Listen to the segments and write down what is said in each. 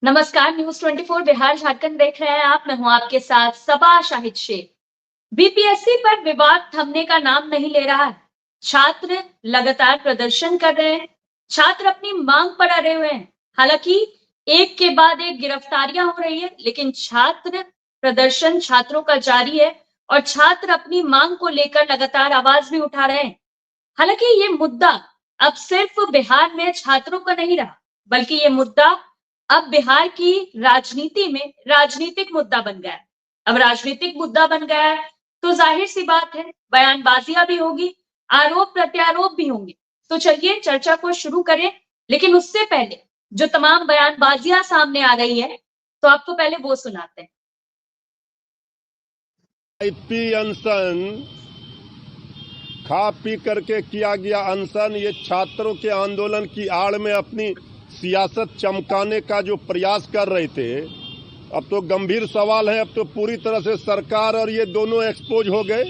नमस्कार। न्यूज 24 बिहार झारखंड देख रहे हैं आप। मैं हूं आपके साथ सबा शाहिद शेख। बीपीएससी पर विवाद थमने का नाम नहीं ले रहा है। छात्र लगातार प्रदर्शन कर रहे हैं। छात्र अपनी मांग पर अड़े हुए हैं। हालांकि एक के बाद एक गिरफ्तारियां हो रही है, लेकिन छात्र प्रदर्शन छात्रों का जारी है और छात्र अपनी मांग को लेकर लगातार आवाज भी उठा रहे हैं। हालांकि ये मुद्दा अब सिर्फ बिहार में छात्रों का नहीं रहा, बल्कि ये मुद्दा अब बिहार की राजनीति में राजनीतिक मुद्दा बन गया है। अब राजनीतिक मुद्दा बन गया है तो जाहिर सी बात है, बयानबाजियां भी होगी, आरोप प्रत्यारोप भी होंगे। तो चलिए चर्चा को शुरू करें, लेकिन उससे पहले जो तमाम बयानबाजियां सामने आ रही है, तो आपको पहले वो सुनाते हैं। आईपी अनशन, खा पी करके किया गया अनशन, ये छात्रों के आंदोलन की आड़ में अपनी सियासत चमकाने का जो प्रयास कर रहे थे। अब तो गंभीर सवाल है, अब तो पूरी तरह से सरकार और ये दोनों एक्सपोज हो गए।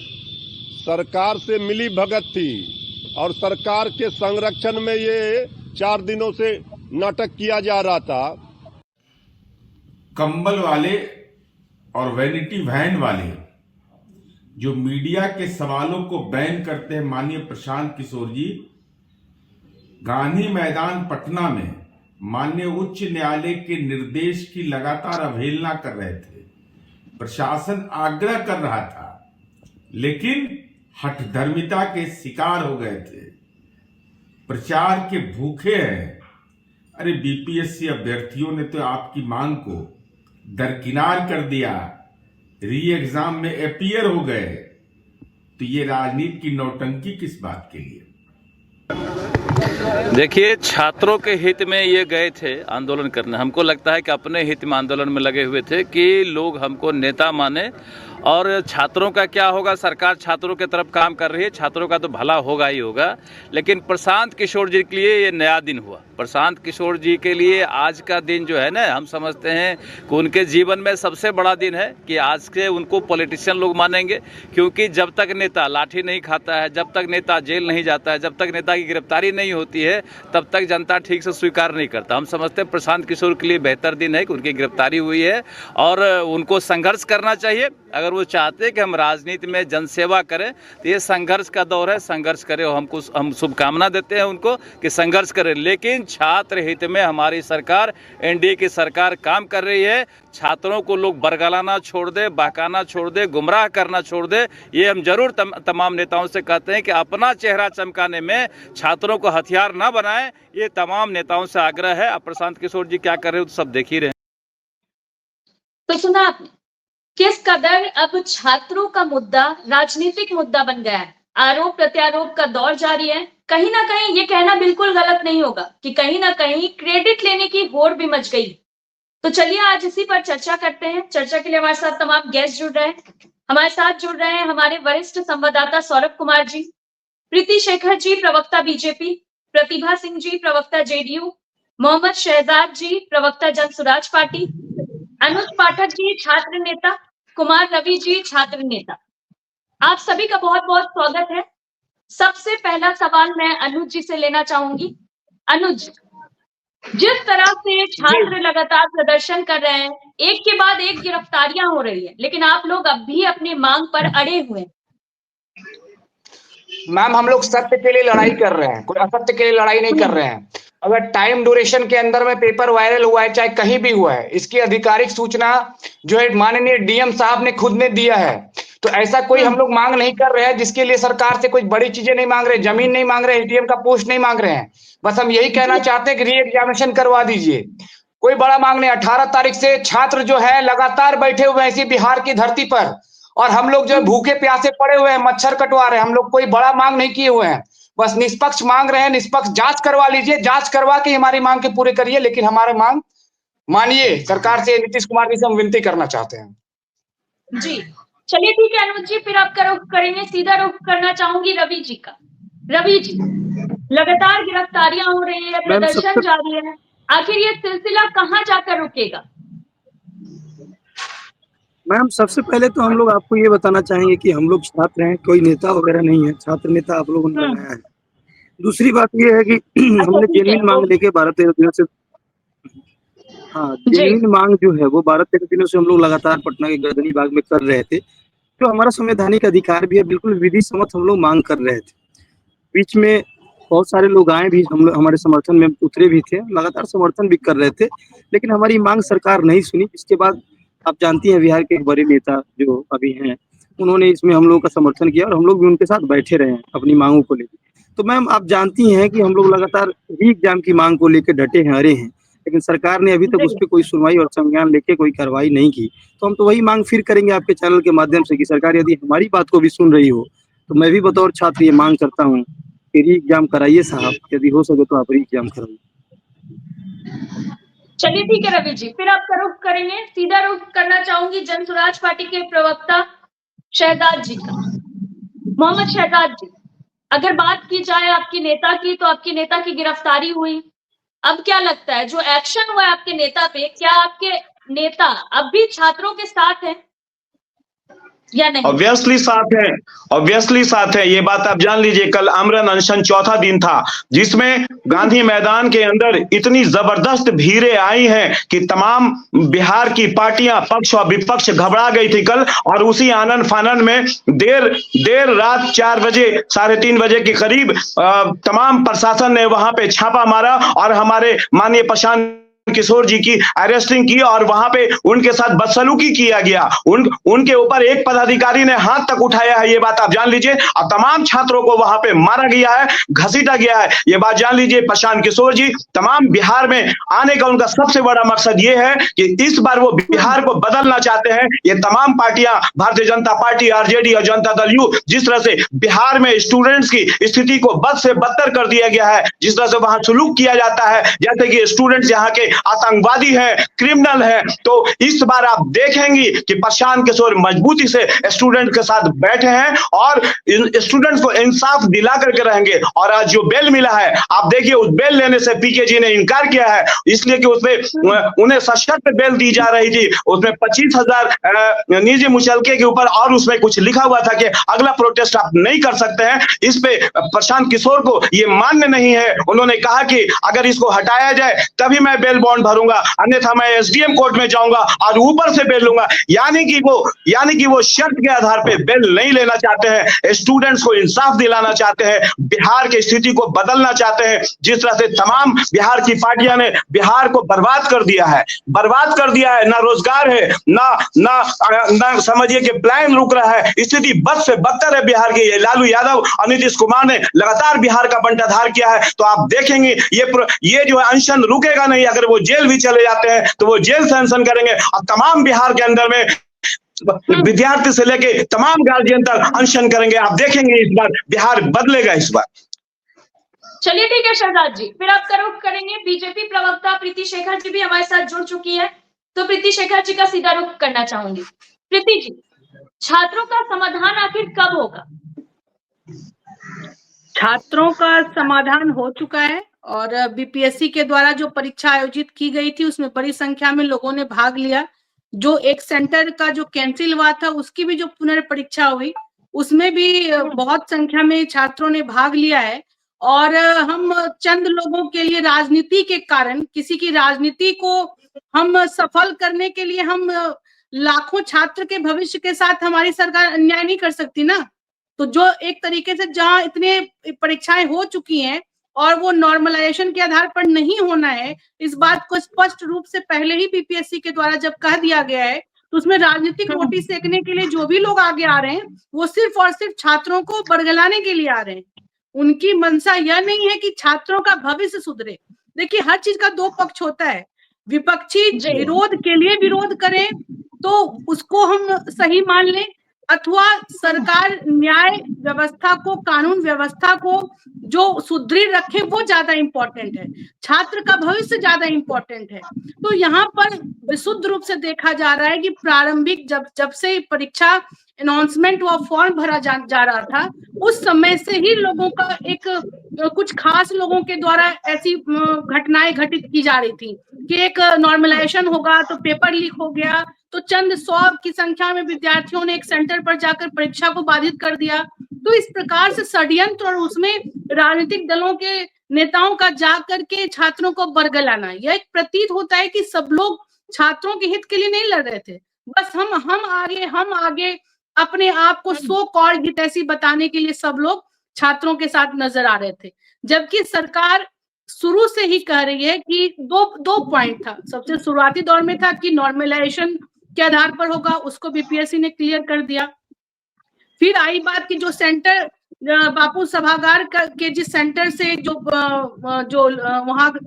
सरकार से मिली भगत थी और सरकार के संरक्षण में ये 4 दिनों से नाटक किया जा रहा था। कंबल वाले और वैनिटी वैन वाले जो मीडिया के सवालों को बैन करते हैं, माननीय प्रशांत किशोर जी गांधी मैदान पटना में माननीय उच्च न्यायालय के निर्देश की लगातार अवहेलना कर रहे थे। प्रशासन आग्रह कर रहा था, लेकिन हठधर्मिता के शिकार हो गए थे। प्रचार के भूखे हैं। अरे बीपीएससी अभ्यर्थियों ने तो आपकी मांग को दरकिनार कर दिया, री एग्जाम में अपीयर हो गए, तो ये राजनीति की नौटंकी किस बात के लिए? देखिए, छात्रों के हित में ये गए थे आंदोलन करने। हमको लगता है कि अपने हित में आंदोलन में लगे हुए थे कि लोग हमको नेता माने। और छात्रों का क्या होगा, सरकार छात्रों की तरफ काम कर रही है, छात्रों का तो भला होगा ही होगा। लेकिन प्रशांत किशोर जी के लिए ये नया दिन हुआ। प्रशांत किशोर जी के लिए आज का दिन जो है ना, हम समझते हैं कि उनके जीवन में सबसे बड़ा दिन है कि आज से उनको पॉलिटिशियन लोग मानेंगे। क्योंकि जब तक नेता लाठी नहीं खाता है, जब तक नेता जेल नहीं जाता है, जब तक नेता की गिरफ्तारी नहीं होती है, तब तक जनता ठीक से स्वीकार नहीं करता। हम समझते हैं प्रशांत किशोर के लिए बेहतर दिन है कि उनकी गिरफ्तारी हुई है और उनको संघर्ष करना चाहिए। अगर वो चाहते हैं कि हम राजनीति में जनसेवा करें, तो ये संघर्ष का दौर है, संघर्ष करें। हम शुभकामना देते हैं उनको कि संघर्ष करें। लेकिन छात्र हित में हमारी सरकार, एनडीए की सरकार काम कर रही है। छात्रों को लोग बरगलाना छोड़ दे, बहकाना छोड़ दे, गुमराह करना छोड़ दे। ये हम जरूर तमाम नेताओं से कहते हैं कि अपना चेहरा चमकाने में छात्रों को हथियार ना बनाएं। ये तमाम नेताओं से आग्रह है। अब प्रशांत किशोर जी क्या कर रहे हो तो सब देख ही रहे हैं। तो सुना आपने किस कदर अब छात्रों का मुद्दा राजनीतिक मुद्दा बन गया है। आरोप प्रत्यारोप का दौर जारी है। कहीं ना कहीं ये कहना बिल्कुल गलत नहीं होगा कि कहीं ना कहीं क्रेडिट लेने की होड़ भी मच गई। तो चलिए आज इसी पर चर्चा करते हैं। चर्चा के लिए हमारे साथ तमाम गेस्ट जुड़ रहे हैं। हमारे साथ जुड़ रहे हैं हमारे वरिष्ठ संवाददाता सौरभ कुमार जी, प्रीति शेखर जी प्रवक्ता बीजेपी, प्रतिभा सिंह जी प्रवक्ता जेडीयू, मोहम्मद शहजाद जी प्रवक्ता जन सुराज पार्टी, अनुज पाठक जी छात्र नेता, कुमार रवि जी छात्र नेता। आप सभी का बहुत बहुत स्वागत है। सबसे पहला सवाल मैं अनुज जी से लेना चाहूंगी। अनुज, जिस तरह से छात्र लगातार प्रदर्शन कर रहे हैं, एक के बाद एक गिरफ्तारियां हो रही है, लेकिन आप लोग अब भी अपनी मांग पर अड़े हुए हैं। मैम, हम लोग सत्य के लिए लड़ाई कर रहे हैं, कोई असत्य के लिए लड़ाई नहीं कर रहे हैं। अगर टाइम ड्यूरेशन के अंदर में पेपर वायरल हुआ है, चाहे कहीं भी हुआ है, इसकी आधिकारिक सूचना जो है माननीय डीएम साहब ने खुद ने दिया है। तो ऐसा कोई हम लोग मांग नहीं कर रहे हैं जिसके लिए सरकार से कोई बड़ी चीजें नहीं मांग रहे, जमीन नहीं मांग रहे, एटीएम का पोस्ट नहीं मांग रहे हैं। बस हम यही कहना चाहते हैं कि री एग्जामिनेशन करवा दीजिए। कोई बड़ा मांग नहीं। 18 तारीख से छात्र जो है लगातार बैठे हुए हैं इसी बिहार की धरती पर, और हम लोग जो है भूखे प्यासे पड़े हुए हैं, मच्छर कटवा रहे हैं। हम लोग कोई बड़ा मांग नहीं किए हुए हैं, बस निष्पक्ष मांग रहे हैं। निष्पक्ष जांच करवा लीजिए, जांच करवा के हमारी मांग के पूरे करिए, लेकिन हमारे मांग मानिए। सरकार से नीतीश कुमार जी से हम विनती करना चाहते हैं। जी चलिए ठीक है अनुज जी, फिर आपका रुख करेंगे। सीधा रुख करना चाहूंगी रवि जी का। रवि जी, लगातार गिरफ्तारियां हो रही है, प्रदर्शन जारी है, आखिर ये सिलसिला कहां जाकर रुकेगा? मैम, सबसे पहले तो हम लोग आपको ये बताना चाहेंगे कि हम लोग छात्र हैं, कोई नेता वगैरह नहीं है। छात्र नेता आप लोगों ने बनाया है। दूसरी बात ये है कि हमने जेन्युइन मांग लेके 12-13 दिनों से हाँ, जी जेन्युइन मांग जो है वो 12-13 दिनों से हम लोग लगातार पटना के गर्दनी बाग में कर रहे थे। जो हमारा संवैधानिक अधिकार भी है, बिल्कुल विधि सम्मत हम लोग मांग कर रहे थे। बीच में बहुत सारे लोग आए भी, हम लोग हमारे समर्थन में उतरे भी थे, लगातार समर्थन भी कर रहे थे, लेकिन हमारी मांग सरकार नहीं सुनी। इसके बाद आप जानती हैं बिहार के एक बड़े नेता जो अभी हैं, उन्होंने इसमें हम लोगों का समर्थन किया और हम लोग भी उनके साथ बैठे रहे हैं अपनी मांगों को लेके। तो मैम आप जानती हैं कि हम लोग लगातार री एग्जाम की मांग को लेके डटे हैं, अड़े हैं, लेकिन सरकार ने अभी तक उस जी पे कोई सुनवाई और संज्ञान लेके कोई कार्रवाई नहीं की। तो हम तो वही मांग फिर करेंगे आपके चैनल के माध्यम से कि सरकार यदि हमारी बात को भी सुन रही हो, तो मैं भी बतौर छात्र ये मांग करता हूँ कि री एग्जाम कराइए साहब, यदि हो सके तो आप री एग्जाम कराइए। चलिए ठीक है रवि जी, फिर आपका रुख करेंगे, सीधा रुख करना चाहूंगी जन स्वराज पार्टी के प्रवक्ता शहजाद जी का। मोहम्मद शहजाद जी, अगर बात की जाए आपकी नेता की, तो आपकी नेता की गिरफ्तारी हुई। अब क्या लगता है जो एक्शन हुआ है आपके नेता पे, क्या आपके नेता अब भी छात्रों के साथ हैं या नहीं? ऑब्वियसली साथ है। ये बात आप जान लीजिए, कल आमरण अनशन चौथा दिन था, जिसमें गांधी मैदान के अंदर इतनी जबरदस्त भीड़ें आई हैं कि तमाम बिहार की पार्टियां, पक्ष और विपक्ष घबरा गई थी कल। और उसी आनन फानन में देर रात 4 बजे, 3:30 बजे के करीब तमाम प्रशासन ने वहां पे छापा मारा और हमारे माननीय प्रशांत किशोर जी की अरेस्टिंग की और वहां पे उनके साथ बदसलूकी किया गया। उनके ऊपर एक पदाधिकारी ने हाथ तक उठाया है, ये बात आप जान लीजिए। और तमाम छात्रों को वहां पे मारा गया है, घसीटा गया है, ये बात जान लीजिए। प्रशांत किशोर जी तमाम बिहार में आने का उनका सबसे बड़ा मकसद ये है कि इस बार वो बिहार को बदलना चाहते हैं। ये तमाम पार्टियां, भारतीय जनता पार्टी, आरजेडी और जनता दल यू, जिस तरह से बिहार में स्टूडेंट्स की स्थिति को बद से बदतर कर दिया गया है, जिस तरह से वहां सुलूक किया जाता है जैसे कि स्टूडेंट्स यहाँ के आतंकवादी है, क्रिमिनल है, तो इस बार आप देखेंगे कि प्रशांत किशोर मजबूती से स्टूडेंट के साथ बैठे हैं और स्टूडेंट्स को इंसाफ दिला करके रहेंगे। और आज जो बेल मिला है, आप देखिए, उस बेल लेने से पीके जी ने इनकार किया है, इसलिए कि उसमें उन्हें सशर्त बेल दी जा रही थी। उसमें 25,000 निजी मुचलके के ऊपर और उसमें कुछ लिखा हुआ था कि अगला प्रोटेस्ट आप नहीं कर सकते हैं। इस पे प्रशांत किशोर को ये मान्य नहीं है। उन्होंने कहा कि अगर इसको हटाया जाए तभी मैं बेल बॉन्ड भरूंगा, अन्यथा मैं एसडीएम कोर्ट में जाऊंगा और ऊपर से बेल लूंगा। यानी कि वो शर्त के आधार पे बेल नहीं लेना चाहते हैं, स्टूडेंट्स को इंसाफ दिलाना चाहते हैं, बिहार की स्थिति को बदलना चाहते हैं। जिस तरह से तमाम बिहार की पार्टियां ने बिहार को बर्बाद कर दिया है, ना रोजगार है, ना समझिए कि प्लान रुक रहा है, स्थिति बद से बदतर है बिहार की। लालू यादव और नीतीश कुमार ने लगातार बिहार का बंटाधार किया है। तो आप देखेंगे ये जो है अनशन रुकेगा नहीं। अगर वो जेल भी चले जाते हैं तो वो जेल से अनशन करेंगे और तमाम बिहार के अंदर में विद्यार्थी से लेके तमाम गार्जियन तक अनशन करेंगे। आप देखेंगे इस बार बिहार बदलेगा इस बार। चलिए ठीक है शहजाद जी, फिर आपका रुख करेंगे। बीजेपी प्रवक्ता प्रीति शेखर जी भी हमारे साथ जुड़ चुकी है, तो प्रीति शेखर जी का सीधा रुख करना चाहूंगी। प्रीति जी, छात्रों का समाधान आखिर कब होगा? छात्रों का समाधान हो चुका है और बीपीएससी के द्वारा जो परीक्षा आयोजित की गई थी उसमें बड़ी संख्या में लोगों ने भाग लिया। जो एक सेंटर का जो कैंसिल हुआ था उसकी भी जो पुनर्परीक्षा हुई उसमें भी बहुत संख्या में छात्रों ने भाग लिया है। और हम चंद लोगों के लिए राजनीति के कारण, किसी की राजनीति को हम सफल करने के लिए हम लाखों छात्र के भविष्य के साथ हमारी सरकार अन्याय नहीं कर सकती ना। तो जो एक तरीके से जहां इतने परीक्षाएं हो चुकी हैं और वो नॉर्मलाइजेशन के आधार पर नहीं होना है, इस बात को स्पष्ट रूप से पहले ही बीपीएससी के द्वारा जब कह दिया गया है, तो उसमें राजनीतिक रोटी सेकने के लिए जो भी लोग आगे आ रहे हैं वो सिर्फ और सिर्फ छात्रों को बरगलाने के लिए आ रहे हैं। उनकी मंशा यह नहीं है कि छात्रों का भविष्य सुधरे। देखिए, हर चीज का दो पक्ष होता है। विपक्षी विरोध के लिए विरोध करें तो उसको हम सही मान लें, अथवा सरकार न्याय व्यवस्था को, कानून व्यवस्था को जो सुदृढ़ रखे वो ज्यादा इंपॉर्टेंट है, छात्र का भविष्य ज्यादा इंपॉर्टेंट है। तो यहाँ पर विशुद्ध रूप से देखा जा रहा है कि प्रारंभिक जब से परीक्षा अनाउंसमेंट व फॉर्म भरा जा रहा था, उस समय से ही लोगों का कुछ खास लोगों के द्वारा ऐसी घटनाएं घटित की जा रही थी कि एक नॉर्मलाइजेशन होगा तो पेपर लीक हो गया, तो चंद 100 की संख्या में विद्यार्थियों ने एक सेंटर पर जाकर परीक्षा को बाधित कर दिया तो इस प्रकार से षड्यंत्र और उसमें राजनीतिक दलों के नेताओं का जा करके छात्रों को बरगलाना, यह एक प्रतीत होता है कि सब लोग छात्रों के हित के लिए नहीं लड़ रहे थे, बस हम आगे अपने आप को सो कॉल्ड हितैषी बताने के लिए सब लोग छात्रों के साथ नजर आ रहे थे। जबकि सरकार शुरू से ही कह रही है कि दो पॉइंट था। सबसे शुरुआती दौर में था कि नॉर्मलाइजेशन के आधार पर होगा, उसको बीपीएससी ने क्लियर कर दिया। फिर आई बात कि जो सेंटर बापू सभागार के जिस सेंटर से जो वहां जो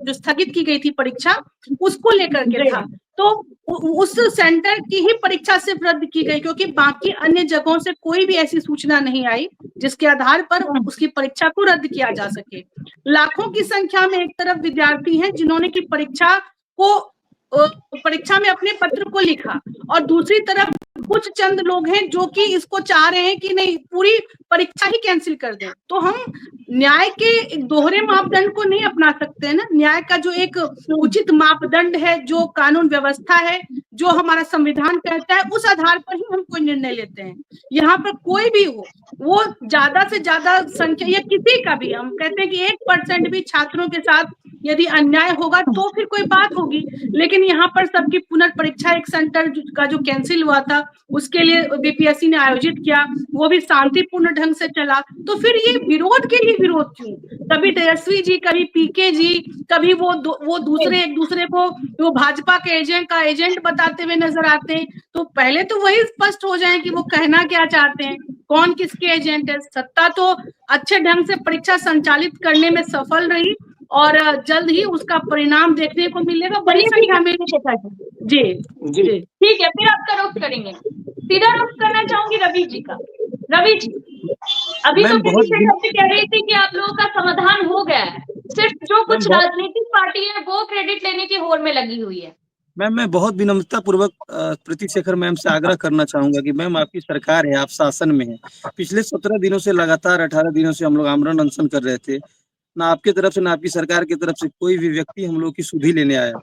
स्थगित की गई थी परीक्षा, उसको लेकर के था, तो उस सेंटर की ही परीक्षा से रद्द की गई, क्योंकि बाकी अन्य जगहों से कोई भी ऐसी सूचना नहीं आई जिसके आधार पर उसकी परीक्षा को रद्द किया जा सके। लाखों की संख्या में एक तरफ विद्यार्थी हैं जिन्होंने की परीक्षा में अपने पत्र को लिखा, और दूसरी तरफ कुछ चंद लोग हैं जो कि इसको चाह रहे हैं कि नहीं, पूरी परीक्षा ही कैंसिल कर दें। तो हम न्याय के दोहरे मापदंड को नहीं अपना सकते हैं ना। न्याय का जो एक उचित मापदंड है, जो कानून व्यवस्था है, जो हमारा संविधान कहता है, उस आधार पर ही हम कोई निर्णय लेते हैं। यहाँ पर कोई भी हो, वो ज्यादा से ज्यादा संख्या या किसी का भी, हम कहते हैं कि 1% भी छात्रों के साथ यदि अन्याय होगा तो फिर कोई बात होगी, लेकिन यहाँ पर सबकी पुनर्परीक्षा एक सेंटर का जो कैंसिल हुआ था उसके लिए बीपीएससी ने आयोजित किया, वो भी शांतिपूर्ण ढंग से चला। तो फिर ये विरोध के लिए विरोध क्यों? कभी तेजस्वी जी, कभी पीके जी, कभी वो दूसरे एक दूसरे को वो भाजपा के एजेंट बताते हुए नजर आते हैं। तो पहले तो वही स्पष्ट हो जाए कि वो कहना क्या चाहते हैं, कौन किसके एजेंट है। सत्ता तो अच्छे ढंग से परीक्षा संचालित करने में सफल रही और जल्द ही उसका परिणाम देखने को मिलेगा बड़ी संख्या में। जी जी ठीक है, फिर आपका रुख करेंगे। सीधा रुख करना चाहूंगी रवि जी का। रवि जी, अभी तो पीछे कह रही थी कि आप लोगों का समाधान हो गया है, सिर्फ जो कुछ राजनीतिक पार्टी है वो क्रेडिट लेने की होड़ में लगी हुई है। मैम, मैं बहुत विनम्रता पूर्वक प्रीति शेखर मैम से आग्रह करना चाहूंगा कि मैम, आपकी सरकार है, आप शासन में हैं। पिछले 17 दिनों से लगातार 18 दिनों से हम लोग आमरण अनशन कर रहे थे। ना आपकी तरफ से ना आपकी सरकार की तरफ से कोई भी व्यक्ति हम लोग की सुधि लेने आया।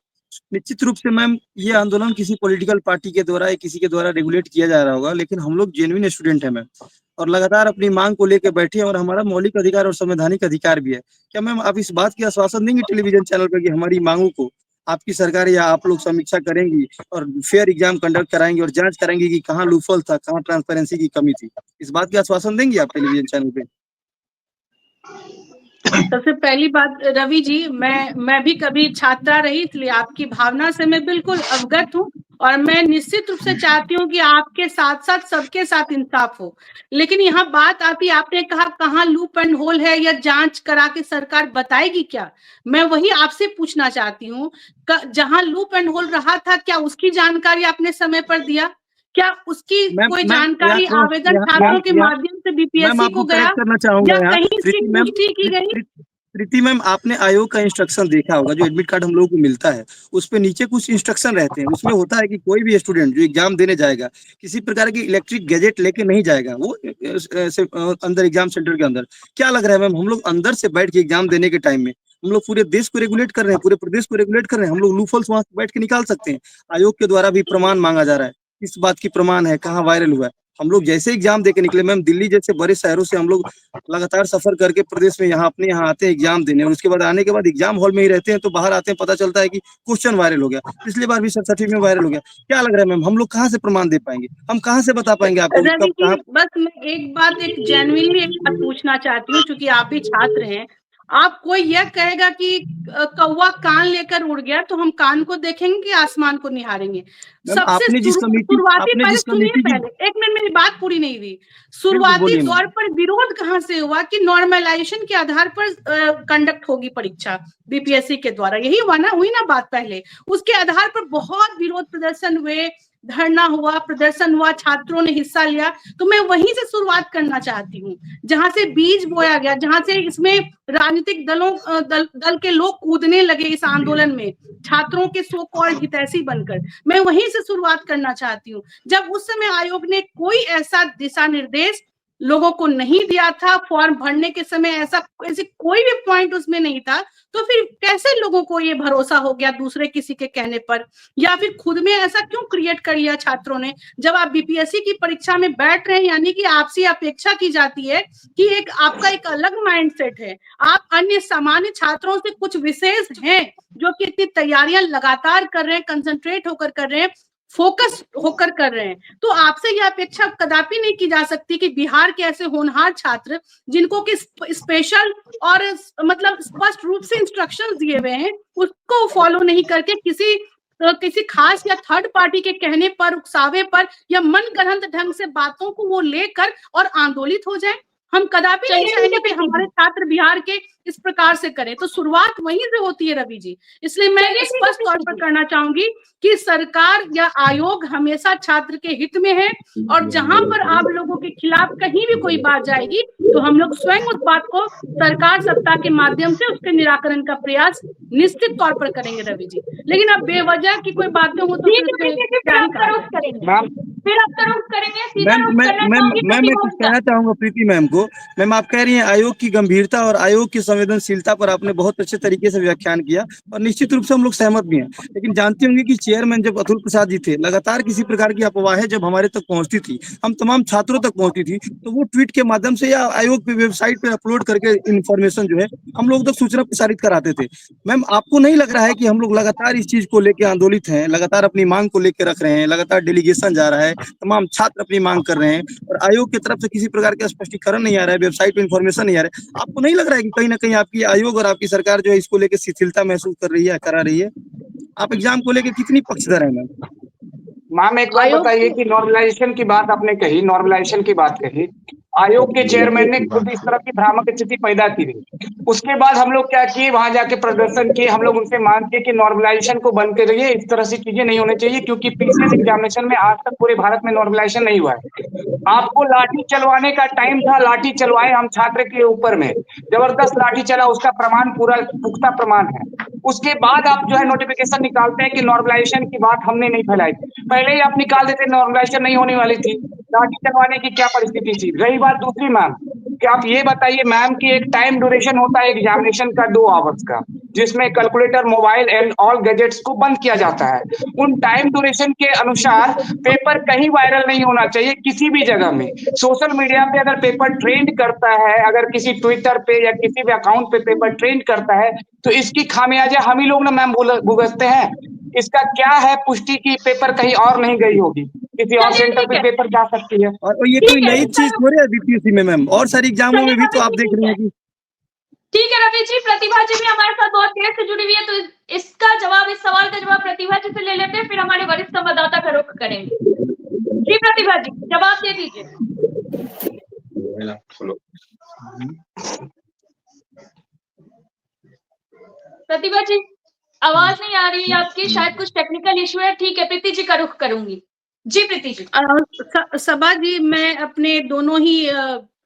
निश्चित रूप से मैम, ये आंदोलन किसी पॉलिटिकल पार्टी के द्वारा या किसी के द्वारा रेगुलेट किया जा रहा होगा, लेकिन हम लोग जेन्युइन स्टूडेंट हैं मैम, और लगातार अपनी मांग को लेकर बैठे हैं, और हमारा मौलिक अधिकार और संवैधानिक अधिकार भी है। क्या मैम आप इस बात की आश्वासन देंगे टेलीविजन चैनल पर कि हमारी मांगों को आपकी सरकार या आप लोग समीक्षा करेंगी और फेयर एग्जाम कंडक्ट कराएंगे और जांच करेंगे कि कहाँ लूपहोल था, कहाँ ट्रांसपेरेंसी की कमी थी? इस बात की आश्वासन देंगे आप टेलीविजन चैनल पे? सबसे पहली बात रवि जी, मैं भी कभी छात्रा रही, इसलिए आपकी भावना से मैं बिल्कुल अवगत हूँ, और मैं निश्चित रूप से चाहती हूँ कि आपके साथ साथ सबके साथ इंसाफ हो। लेकिन यहाँ बात आती, आपने कहा कहाँ लूप एंड होल है या जांच करा के सरकार बताएगी क्या? मैं वही आपसे पूछना चाहती हूँ, जहाँ लूप एंड होल रहा था क्या उसकी जानकारी आपने समय पर दिया? क्या उसकी कोई जानकारी आवेदन छात्रों के माध्यम से बीपीएससी को गया या कहीं इसकी पुष्टि की गई? प्रीति मैम, आपने आयोग का इंस्ट्रक्शन देखा होगा, जो एडमिट कार्ड हम लोगों को मिलता है, उस पे नीचे कुछ इंस्ट्रक्शन रहते हैं। उसमें होता है कि कोई भी स्टूडेंट जो एग्जाम देने जाएगा किसी प्रकार की इलेक्ट्रिक गैजेट लेके नहीं जाएगा वो अंदर एग्जाम सेंटर के अंदर। क्या लग रहा है मैम, हम लोग अंदर से बैठ के एग्जाम देने के टाइम में हम लोग पूरे देश को रेगुलेट कर रहे हैं, पूरे प्रदेश को रेगुलेट कर रहे हैं? हम लोग लूपहोल्स वहां बैठ के निकाल सकते हैं। आयोग के द्वारा भी प्रमाण मांगा जा रहा है, इस बात की प्रमाण है, कहाँ वायरल हुआ है। हम लोग जैसे एग्जाम देके निकले मैम, दिल्ली जैसे बड़े शहरों से हम लोग लगातार सफर करके प्रदेश में अपने यहाँ आते हैं एग्जाम देने, और उसके बाद आने के बाद एग्जाम हॉल में ही रहते हैं, तो बाहर आते हैं पता चलता है कि क्वेश्चन वायरल हो गया, पिछली बार भी 67 में वायरल हो गया। क्या लग रहा है मैम, हम लोग कहाँ से प्रमाण दे पाएंगे? हम कहाँ से बता पाएंगे आपको? बस मैं एक बात, एक जेन्युइनली एक बात पूछना चाहती हूँ, क्योंकि आप भी छात्र हैं। आप कोई यह कहेगा कि कौवा कान लेकर उड़ गया तो हम कान को देखेंगे कि आसमान को निहारेंगे? सबसे शुरुआती, पहले सुनिए, पहले एक मिनट, मेरी बात पूरी नहीं हुई। शुरुआती दौर पर विरोध कहाँ से हुआ कि नॉर्मलाइजेशन के आधार पर कंडक्ट होगी परीक्षा बीपीएससी के द्वारा? यही हुआ ना, हुई ना बात पहले? उसके आधार पर बहुत विरोध प्रदर्शन हुए, धरना हुआ, प्रदर्शन हुआ, छात्रों ने हिस्सा लिया। तो मैं वहीं से शुरुआत करना चाहती हूँ, जहां से बीज बोया गया, जहां से इसमें राजनीतिक दल के लोग कूदने लगे इस आंदोलन में, छात्रों के सो कॉल्ड हितैषी बनकर। मैं वहीं से शुरुआत करना चाहती हूँ, जब उस समय आयोग ने कोई ऐसा दिशा निर्देश लोगों को नहीं दिया था, फॉर्म भरने के समय ऐसी कोई भी पॉइंट उसमें नहीं था, तो फिर कैसे लोगों को ये भरोसा हो गया दूसरे किसी के कहने पर, या फिर खुद में ऐसा क्यों क्रिएट कर लिया छात्रों ने? जब आप बीपीएससी की परीक्षा में बैठ रहे हैं, यानी कि आपसे अपेक्षा की जाती है कि आपका एक अलग माइंडसेट है, आप अन्य सामान्य छात्रों से कुछ विशेष हैं जो कि इतनी तैयारियां लगातार कर रहे हैं, कंसंट्रेट होकर कर रहे हैं, फोकस होकर कर रहे हैं, तो आपसे यह अपेक्षा कदापि नहीं की जा सकती कि बिहार के ऐसे होनहार छात्र जिनको कि स्पेशल और मतलब स्पष्ट रूप से इंस्ट्रक्शंस दिए हुए हैं, उसको फॉलो नहीं करके किसी खास या थर्ड पार्टी के कहने पर, उकसावे पर या मन गढ़ंत ढंग से बातों को वो लेकर और आंदोलित हो जाए। हम कदापि नहीं चाहेंगे कि हमारे छात्र बिहार के इस प्रकार से करें। तो शुरुआत वहीं से होती है रवि जी। इसलिए मैं स्पष्ट तौर पर करना चाहूंगी कि सरकार या आयोग हमेशा छात्र के हित में है, और जहां पर आप लोगों के खिलाफ कहीं भी कोई बात जाएगी तो हम लोग स्वयं उस बात को सरकार सत्ता के माध्यम से उसके निराकरण का प्रयास निश्चित तौर पर करेंगे रवि जी। लेकिन अब बेवजह की कोई बातें हो तो मैं कुछ कहना चाहूंगा प्रीति मैम को। मैम, आप कह रही हैं आयोग की गंभीरता और आयोग की संवेदनशीलता पर आपने बहुत अच्छे तरीके से व्याख्यान किया, और निश्चित रूप से हम लोग सहमत भी हैं। लेकिन जानते होंगे कि चेयरमैन जब अतुल प्रसाद जी थे, लगातार किसी प्रकार की अफवाहें जब हमारे तक पहुंचती थी, हम तमाम छात्रों तक पहुंचती थी, तो वो ट्वीट के माध्यम से या आयोग की वेबसाइट पर अपलोड करके इन्फॉर्मेशन जो है हम लोग तक सूचना प्रसारित कराते थे। मैम, आपको नहीं लग रहा है कि हम लोग लगातार इस चीज को लेकर आंदोलित हैं, लगातार अपनी मांग को लेकर रख रहे हैं, लगातार डेलीगेशन जा रहा है, तमाम छात्र अपनी मांग कर रहे हैं और आयोग की तरफ से किसी प्रकार का स्पष्टीकरण नहीं आ रहा है, वेबसाइट पे इन्फॉर्मेशन नहीं आ रहा है? आपको नहीं लग रहा है कि कहीं ना कहीं आपकी आयोग और आपकी सरकार जो है इसको लेकर शिथिलता महसूस कर रही है, करा रही है? आप एग्जाम को लेकर कितनी पक्षधर है मैम? मैम, एक बात बताइए कि नॉर्मलाइजेशन की बात आपने कही, नॉर्मलाइजेशन की बात कही, आयोग के चेयरमैन ने खुद इस तरह की भ्रामक स्थिति पैदा की थी। उसके बाद हम लोग क्या किए, वहां जाके प्रदर्शन किए, हम लोग उनसे मांग किए कि नॉर्मलाइजेशन को बंद करिए, इस तरह से चीजें नहीं होनी चाहिए, क्योंकि पीसीएस एग्जामिनेशन में आज तक पूरे भारत में नॉर्मलाइजेशन नहीं हुआ है। आपको लाठी चलवाने का टाइम था, लाठी चलवाए हम छात्र के ऊपर में, जबरदस्त लाठी चला, उसका प्रमाण पूरा पुख्ता प्रमाण है। उसके बाद आप जो है नोटिफिकेशन निकालते हैं कि नॉर्मलाइजेशन की बात हमने नहीं फैलाई। पहले ही आप निकाल देते, नॉर्मलाइजेशन नहीं होने वाली थी, लाठी चलवाने की क्या परिस्थिति थी। रही बात दूसरी मैम, कि आप ये बताइए मैम कि एक टाइम ड्यूरेशन होता है एग्जामिनेशन का 2 आवर्स का, जिसमें calculator, mobile and all gadgets को बंद किया जाता है। उन टाइम ड्यूरेशन के अनुसार पेपर कहीं वायरल नहीं होना चाहिए किसी भी जगह में। सोशल मीडिया पे अगर पेपर ट्रेंड करता है, अगर किसी ट्विटर पे या किसी भी अकाउंट पे पेपर ट्रेंड करता है, तो इसकी खामियाजा हम ही लोग ना मैम भुगतते हैं। इसका क्या है पुष्टि की पेपर कहीं और नहीं गई होगी, किसी और सेंटर पे पेपर जा सकती है। और ये कोई नई चीज थोड़ी है बीपीएससी में मैम, और सारी एग्जामों में भी तो आप देख रहे हैं कि ठीक है रवि जी, प्रतिभा जी भी हमारे साथ बहुत देर से जुड़ी हुई है, तो इसका जवाब, इस सवाल का जवाब प्रतिभा जी से ले लेते हैं, फिर हमारे वरिष्ठ संवाददाता का रुख करेंगे। जी प्रतिभा जी, जवाब दे दीजिए। प्रतिभा जी, आवाज नहीं आ रही है आपकी, शायद कुछ टेक्निकल इश्यू है। ठीक है, प्रीति जी का रुख करूंगी। जी प्रीति जी। सबा जी, मैं अपने दोनों ही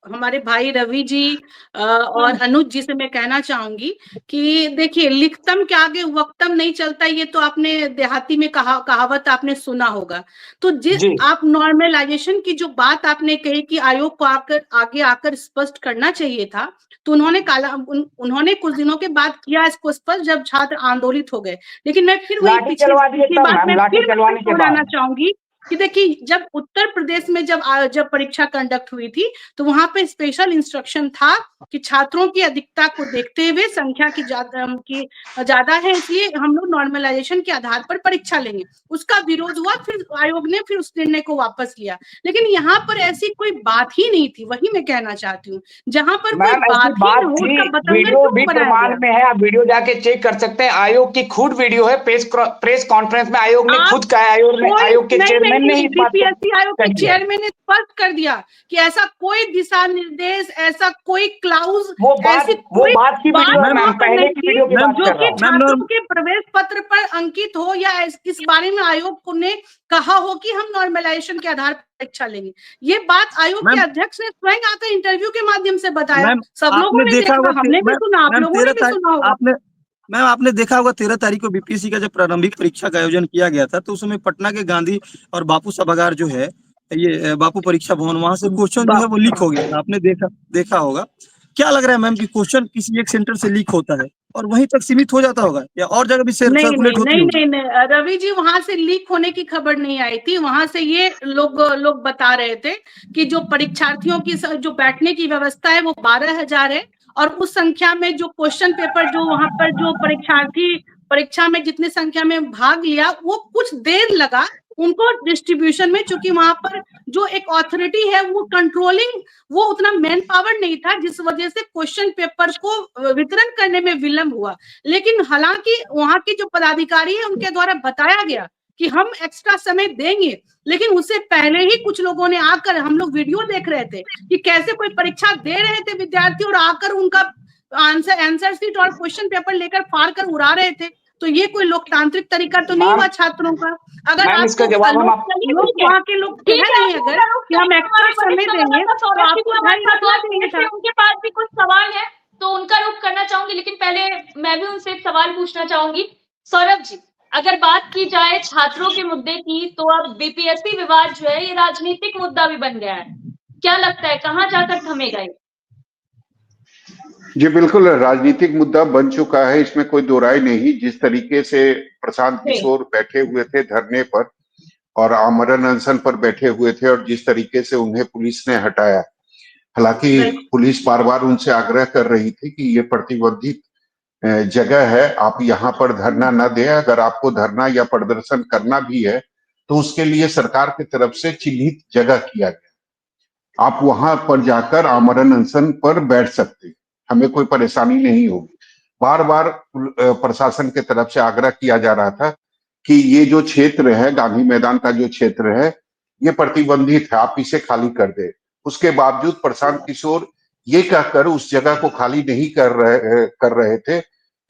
हमारे भाई रवि जी और अनुज जी से मैं कहना चाहूंगी कि देखिए, लिखतम के आगे वक्तम नहीं चलता, ये तो आपने देहाती में कहावत आपने सुना होगा। तो जिस आप नॉर्मलाइजेशन की जो बात आपने कही कि आयोग को आगे आकर स्पष्ट करना चाहिए था, तो उन्होंने कुछ दिनों के बाद किया इसको स्पष्ट, जब छात्र आंदोलित हो गए। लेकिन मैं फिर वही पिछली बात में फिर दोहराना चाहूंगी कि देखिए, जब उत्तर प्रदेश में जब परीक्षा कंडक्ट हुई थी, तो वहां पे स्पेशल इंस्ट्रक्शन था कि छात्रों की अधिकता को देखते हुए, संख्या की ज्यादा है, इसलिए हम लोग नॉर्मलाइजेशन के आधार पर परीक्षा लेंगे। उसका विरोध हुआ, फिर आयोग ने फिर उस निर्णय को वापस लिया। लेकिन यहाँ पर ऐसी कोई बात ही नहीं थी, वही मैं कहना चाहती हूँ। जहाँ पर कोई बात वीडियो भी प्रमाण में है, आप वीडियो जाके चेक कर सकते हैं। आयोग की खुद वीडियो है, प्रेस कॉन्फ्रेंस में आयोग ने खुद कहा, आयोग के चेयरमैन ने बीपीएससी आयोग के चेयरमैन ने स्पष्ट कर दिया कि ऐसा कोई दिशा निर्देश, ऐसा कोई क्लाउज, ऐसी कोई बात की वीडियो जो कि छात्रों के प्रवेश पत्र पर अंकित हो या इस बारे में आयोग ने कहा हो कि हम नॉर्मलाइजेशन के आधार पर परीक्षा लेंगे। ये बात आयोग के अध्यक्ष ने स्वयं आकर इंटरव्यू के माध्यम से बताया। सब लोगों ने देखा, हमने भी सुना, आप लोगों ने भी सुना होगा। मैम, आपने देखा होगा 13 तारीख को बीपीएससी का जब प्रारंभिक परीक्षा का आयोजन किया गया था, तो उस समय पटना के गांधी और बापू सभागार जो है ये बापू परीक्षा भवन, वहां से क्वेश्चन जो है वो लीक हो गया था, आपने देखा होगा। क्या लग रहा है मैम कि क्वेश्चन किसी एक सेंटर से लीक होता है और वहीं तक सीमित हो जाता होगा या और जगह भी नहीं सर्कुलेट होती नहीं होगी? नहीं नहीं रवि जी, वहां से लीक होने की खबर नहीं आई थी। वहां से ये लोग बता रहे थे कि जो परीक्षार्थियों की जो बैठने की व्यवस्था है वो 12,000 है, और उस संख्या में जो क्वेश्चन पेपर, जो वहां पर जो परीक्षार्थी परीक्षा में जितनी संख्या में भाग लिया, वो कुछ देर लगा उनको डिस्ट्रीब्यूशन में, चूंकि वहां पर जो एक अथॉरिटी है वो कंट्रोलिंग, वो उतना मैन पावर नहीं था, जिस वजह से क्वेश्चन पेपर को वितरण करने में विलंब हुआ। लेकिन हालांकि वहां के जो पदाधिकारी है उनके द्वारा बताया गया कि हम एक्स्ट्रा समय देंगे, लेकिन उससे पहले ही कुछ लोगों ने आकर, हम लोग वीडियो देख रहे थे कि कैसे कोई परीक्षा दे रहे थे विद्यार्थी और आकर उनका आंसर शीट और क्वेश्चन पेपर लेकर फाड़ कर उड़ा रहे थे। तो ये कोई लोकतांत्रिक तरीका तो नहीं हुआ छात्रों का। अगर मैम, इसका आपको जवाब हम लोग वहां के लोग कह रहे हैं अगर कि हम एक्स्ट्रा समय देंगे तो आपको ढाई हटवा देंगे था। उनके पास भी कुछ सवाल है तो उनका रुख करना चाहूंगी, लेकिन पहले मैं भी उनसे एक सवाल पूछना चाहूंगी। सौरभ जी, अगर बात की जाए छात्रों के मुद्दे की, तो अब बीपीएससी विवाद जो है ये राजनीतिक मुद्दा भी बन गया है। क्या लगता है कहां जाकर थमेगा ये? जी बिल्कुल, राजनीतिक मुद्दा बन चुका है, इसमें कोई दो राय नहीं। जिस तरीके से प्रशांत किशोर बैठे हुए थे धरने पर और आमरण अनशन पर बैठे हुए थे, और जिस तरीके से उन्हें पुलिस ने हटाया, हालांकि पुलिस बार बार उनसे आग्रह कर रही थी कि ये प्रतिबंधित जगह है, आप यहाँ पर धरना न दें। अगर आपको धरना या प्रदर्शन करना भी है तो उसके लिए सरकार की तरफ से चिन्हित जगह किया गया, आप वहां पर जाकर आमरण अनशन पर बैठ सकते हैं, हमें कोई परेशानी नहीं होगी। बार बार प्रशासन की तरफ से आग्रह किया जा रहा था कि ये जो क्षेत्र है, गांधी मैदान का जो क्षेत्र है, ये प्रतिबंधित है, आप इसे खाली कर दे। उसके बावजूद प्रशांत किशोर ये कहकर उस जगह को खाली नहीं कर रहे थे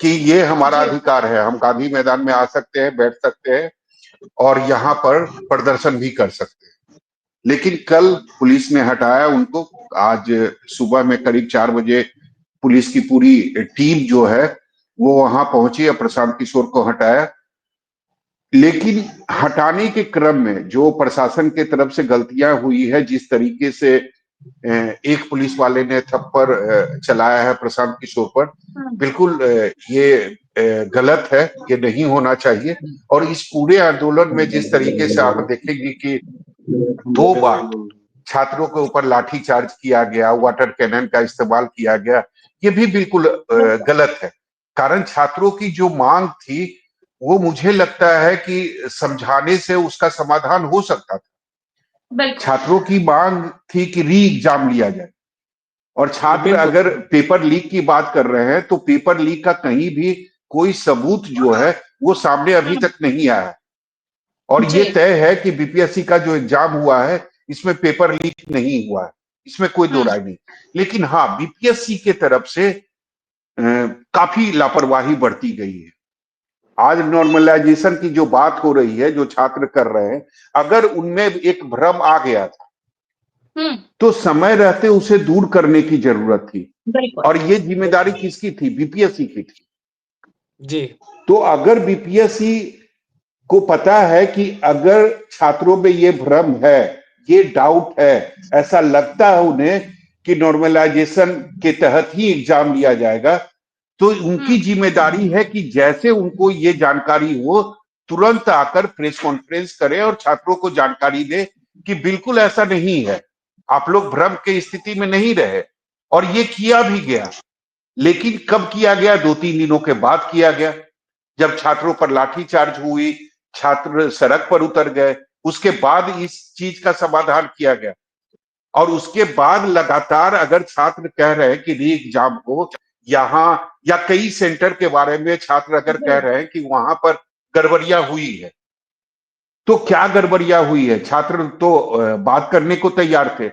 कि ये हमारा अधिकार है, हम गांधी मैदान में आ सकते हैं, बैठ सकते हैं और यहाँ पर प्रदर्शन भी कर सकते हैं। लेकिन कल पुलिस ने हटाया उनको। आज सुबह में करीब 4 बजे पुलिस की पूरी टीम जो है वो वहां पहुंची और प्रशांत किशोर को हटाया। लेकिन हटाने के क्रम में जो प्रशासन के तरफ से गलतियां हुई है, जिस तरीके से एक पुलिस वाले ने थप्पड़ चलाया है प्रशांत किशोर पर, बिल्कुल ये गलत है, ये नहीं होना चाहिए। और इस पूरे आंदोलन में जिस तरीके से आप देखेंगे कि 2 बार छात्रों के ऊपर लाठीचार्ज किया गया, वाटर कैनन का इस्तेमाल किया गया, ये भी बिल्कुल गलत है। कारण छात्रों की जो मांग थी वो मुझे लगता है कि समझाने से उसका समाधान हो सकता था। छात्रों की मांग थी कि री एग्जाम लिया जाए, और छात्र अगर पेपर लीक की बात कर रहे हैं तो पेपर लीक का कहीं भी कोई सबूत जो है वो सामने अभी तक नहीं आया। और ये तय है कि बीपीएससी का जो एग्जाम हुआ है इसमें पेपर लीक नहीं हुआ है, इसमें कोई दो राय नहीं। लेकिन हाँ, बीपीएससी के तरफ से काफी लापरवाही बरती गई है। आज नॉर्मलाइजेशन की जो बात हो रही है, जो छात्र कर रहे हैं, अगर उनमें एक भ्रम आ गया था तो समय रहते उसे दूर करने की जरूरत थी। और ये जिम्मेदारी किसकी थी? बीपीएससी की थी जी। तो अगर बीपीएससी को पता है कि अगर छात्रों में ये भ्रम है, ये डाउट है, ऐसा लगता है उन्हें कि नॉर्मलाइजेशन के तहत ही एग्जाम लिया जाएगा, तो उनकी जिम्मेदारी है कि जैसे उनको ये जानकारी हो तुरंत आकर प्रेस कॉन्फ्रेंस करें और छात्रों को जानकारी दे कि बिल्कुल ऐसा नहीं है, आप लोग भ्रम की स्थिति में नहीं रहे। और ये किया भी गया। लेकिन कब किया गया? 2-3 दिनों के बाद किया गया, जब छात्रों पर लाठीचार्ज हुई, छात्र सड़क पर उतर गए, उसके बाद इस चीज का समाधान किया गया। और उसके बाद लगातार अगर छात्र कह रहे हैं कि री एग्जाम हो, यहाँ या कई सेंटर के बारे में छात्र अगर कह रहे हैं कि वहां पर गड़बड़ियां हुई है, तो क्या गड़बड़ियां हुई है? छात्र तो बात करने को तैयार थे।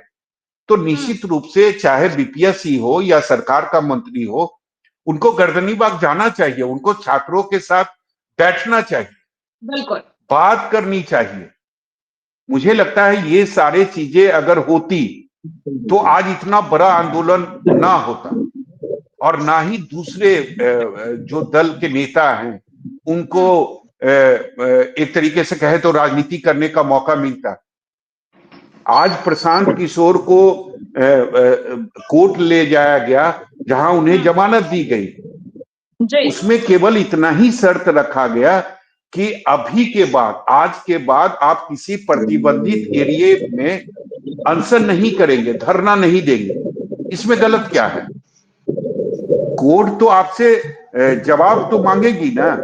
तो निश्चित रूप से चाहे बीपीएससी हो या सरकार का मंत्री हो, उनको गर्दनीबाग जाना चाहिए, उनको छात्रों के साथ बैठना चाहिए, बिल्कुल बात करनी चाहिए। मुझे लगता है ये सारे चीजें अगर होती तो आज इतना बड़ा आंदोलन ना होता, और ना ही दूसरे जो दल के नेता हैं उनको एक तरीके से कहे तो राजनीति करने का मौका मिलता। आज प्रशांत किशोर को कोर्ट ले जाया गया जहां उन्हें जमानत दी गई, जी उसमें केवल इतना ही शर्त रखा गया कि अभी के बाद, आज के बाद आप किसी प्रतिबंधित एरिया में अनशन नहीं करेंगे, धरना नहीं देंगे। इसमें गलत क्या है? कोर्ट तो आपसे जवाब तो मांगेगी ना,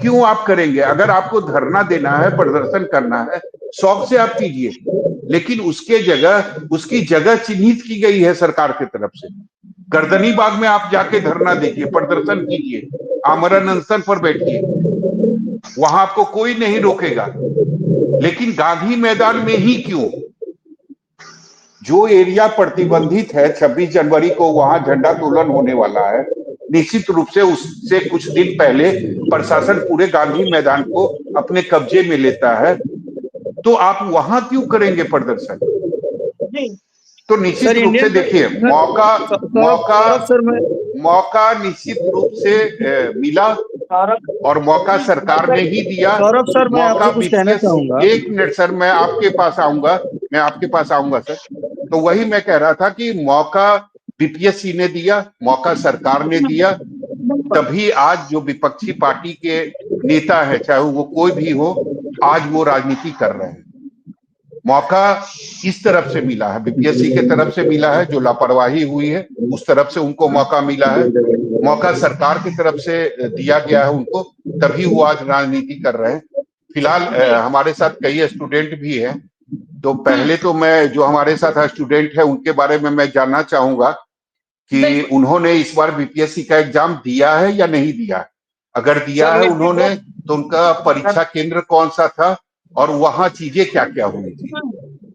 क्यों आप करेंगे? अगर आपको धरना देना है, प्रदर्शन करना है, शौक से आप कीजिए, लेकिन उसकी जगह चिन्हित की गई है सरकार की तरफ से। गर्दनी बाग में आप जाके धरना देखिए, प्रदर्शन कीजिए, आमरण अनशन पर बैठिए, वहां आपको कोई नहीं रोकेगा। लेकिन गांधी मैदान में ही क्यों? जो एरिया प्रतिबंधित है, 26 जनवरी को वहां झंडा तोलन होने वाला है, निश्चित रूप से उससे कुछ दिन पहले प्रशासन पूरे गांधी मैदान को अपने कब्जे में लेता है, तो आप वहां क्यों करेंगे प्रदर्शन? तो निश्चित रूप से देखिए, मौका निश्चित रूप से मिला और मौका सरकार ने ही दिया। सर, मैं आपको कुछ कहना चाहूंगा। 1 मिनट सर, मैं आपके पास आऊंगा सर। तो वही मैं कह रहा था कि मौका बीपीएससी ने दिया, मौका सरकार ने दिया, तभी आज जो विपक्षी पार्टी के नेता है, चाहे वो कोई भी हो, आज वो राजनीति कर रहे हैं। मौका इस तरफ से मिला है, बीपीएससी के तरफ से मिला है, जो लापरवाही हुई है उस तरफ से उनको मौका मिला है, मौका सरकार की तरफ से दिया गया है उनको, तभी वो आज राजनीति कर रहे हैं। फिलहाल हमारे साथ कई स्टूडेंट भी हैं, तो पहले तो मैं जो हमारे साथ स्टूडेंट है उनके बारे में मैं जानना चाहूंगा कि उन्होंने इस बार बीपीएससी का एग्जाम दिया है या नहीं दिया। अगर दिया है उन्होंने, तो उनका परीक्षा केंद्र कौन सा था और वहां चीजें क्या क्या हुई थी?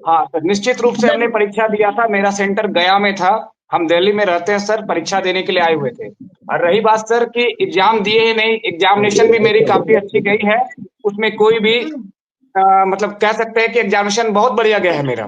हाँ सर, निश्चित रूप से हमने परीक्षा दिया था। मेरा सेंटर गया में था, हम दिल्ली में रहते हैं सर, परीक्षा देने के लिए आए हुए थे। और रही बात सर कि एग्जाम दिए ही नहीं, एग्जामिनेशन भी मेरी काफी अच्छी गई है, उसमें कोई भी मतलब कह सकते हैं कि एग्जामिनेशन बहुत बढ़िया गया है मेरा।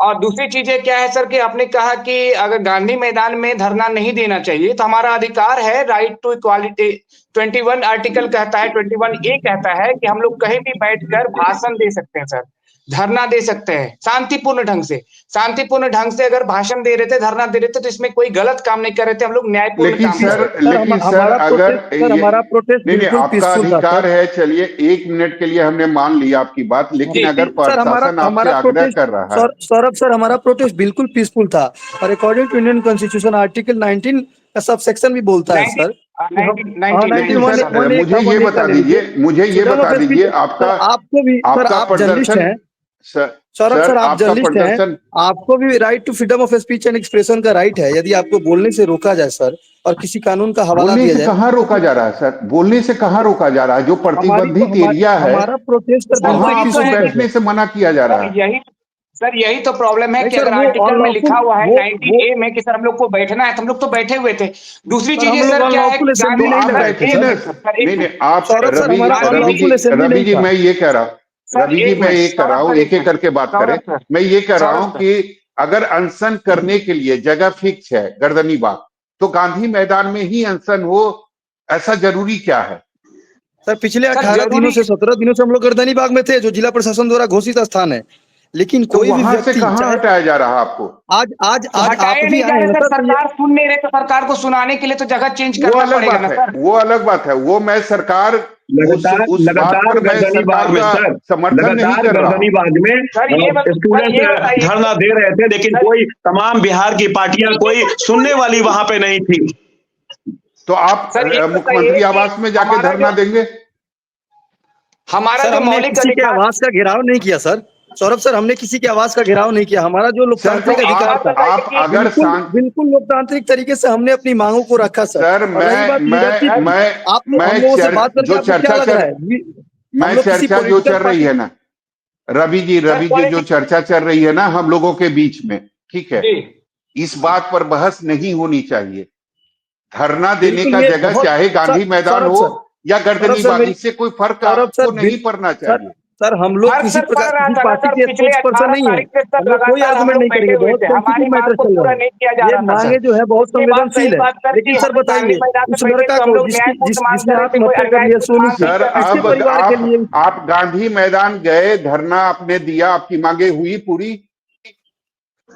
और दूसरी चीजें क्या है सर कि आपने कहा कि अगर गांधी मैदान में धरना नहीं देना चाहिए, तो हमारा अधिकार है, राइट टू इक्वालिटी 21 आर्टिकल कहता है, 21A कहता है कि हम लोग कहीं भी बैठकर भाषण दे सकते हैं सर, धरना दे सकते हैं शांतिपूर्ण ढंग से अगर भाषण दे रहे थे, धरना दे रहे थे, तो इसमें कोई गलत काम नहीं कर रहे थे, हम लोग न्यायपूर्ण काम कर रहे थे। लेकिन सर अगर हमारा प्रोटेस्ट नहीं, आपका अधिकार है, चलिए 1 मिनट के लिए हमने मान लिया आपकी बात, लेकिन अगर प्रशासन आपसे आग्रह कर रहा है। सौरभ सर, हमारा प्रोटेस्ट बिल्कुल पीसफुल था और according to Indian constitution article 19 का सब सेक्शन भी बोलता है सर। मुझे ये बता दीजिए आपका प्रदर्शन है सौरभ सर, आप जर्नलिस्ट हैं, आपको भी right to freedom of speech and expression का राइट है। यदि आपको बोलने से रोका जाए सर और किसी कानून का हवाला दिया जाए, कहाँ रोका जा रहा है सर? बोलने से कहाँ रोका जा रहा है? जो प्रतिबंधित एरिया है, हमारा प्रोटेस्ट वहाँ आपको बैठने से मना किया जा रहा है। यही तो प्रॉब्लम है कि अगर आर्टिकल में लिखा हुआ है 19A में कि सर हम लोग को बैठना है, तो हम लोग तो बैठे हुए थे। दूसरी चीज ये सर क्या है कि आप रवि जी, मैं ये कह रहा हूँ, एक एक करके बात करें। मैं ये कह रहा हूँ कि अगर अनशन करने के लिए जगह फिक्स है गर्दनी बाग, तो गांधी मैदान में ही अनशन हो, ऐसा जरूरी क्या है? सर पिछले 18 दिनों से 17 दिनों से हम लोग गर्दनी बाग में थे, जो जिला प्रशासन द्वारा घोषित स्थान है, लेकिन कोई भी वहां से कहाँ हटाया जा रहा है आपको? आज आप भी आए हैं, सरकार सुन नहीं रहे, तो सरकार को सुनाने के लिए तो जगह चेंज करना पड़ेगा ना सर। वो अलग बात है, वो मैं सरकार लगातार गर्दनी बाग में सर, समर्थन नहीं कर रहा। गर्दनी बाग में स्टूडेंट धरना दे रहे थे, लेकिन कोई तमाम बिहार की पार्टियां कोई सुनने वाली वहां पे नहीं थी। तो आप मुख्यमंत्री आवास में जाके धरना देंगे? हमारा जो मौलिक अधिकार, आवास का घेराव नहीं किया सर। सौरभ सर, हमने किसी के आवाज का घेराव नहीं किया, हमारा जो लोकतांत्रिक अधिकार था, आप अगर बिल्कुल लोकतांत्रिक तरीके से हमने अपनी मांगों को रखा सर। सर चर्चा जो चल रही है ना रवि जी, जो चर्चा चल रही है ना हम लोगों के बीच में, ठीक है, इस बात पर बहस नहीं होनी चाहिए। धरना देने का जगह चाहे गांधी मैदान हो या गर्दनी बाग, इससे कोई फर्क आपको नहीं पड़ना चाहिए। सर हम लोग फर्क किसी सर पड़ प्रकार रहा किसी था ना पार्टी सर, के पिछले स्पोक्स पर्सन 18 नहीं है। तारीख से हम तक लोग कोई लगातार हम आर्गुमेंट लोग नहीं बैठे करेंगे, हुए बहुत थे, हमारी सेंसिटिव मांग मैटर को चल रहा पूरा है। नहीं किया जा ये रहा था मांगे सर। जो है बहुत उसके बाद संवेदनशील रही है। बात सर लेकिन कि सर हम लोग गांधी बताइए, मैदान में उस बैठे लड़का तो हम को लोग न्याय कुछ मांग जिसने कर रहे थे, कोई आत्महत्या कर अन्याय लिया, कुछ सोनू मांग की, नहीं सर कर रहे थे। उसके अब परिवार के लिए आप गांधी मैदान गए, धरना आपने दिया, आपकी मांगे हुई पूरी?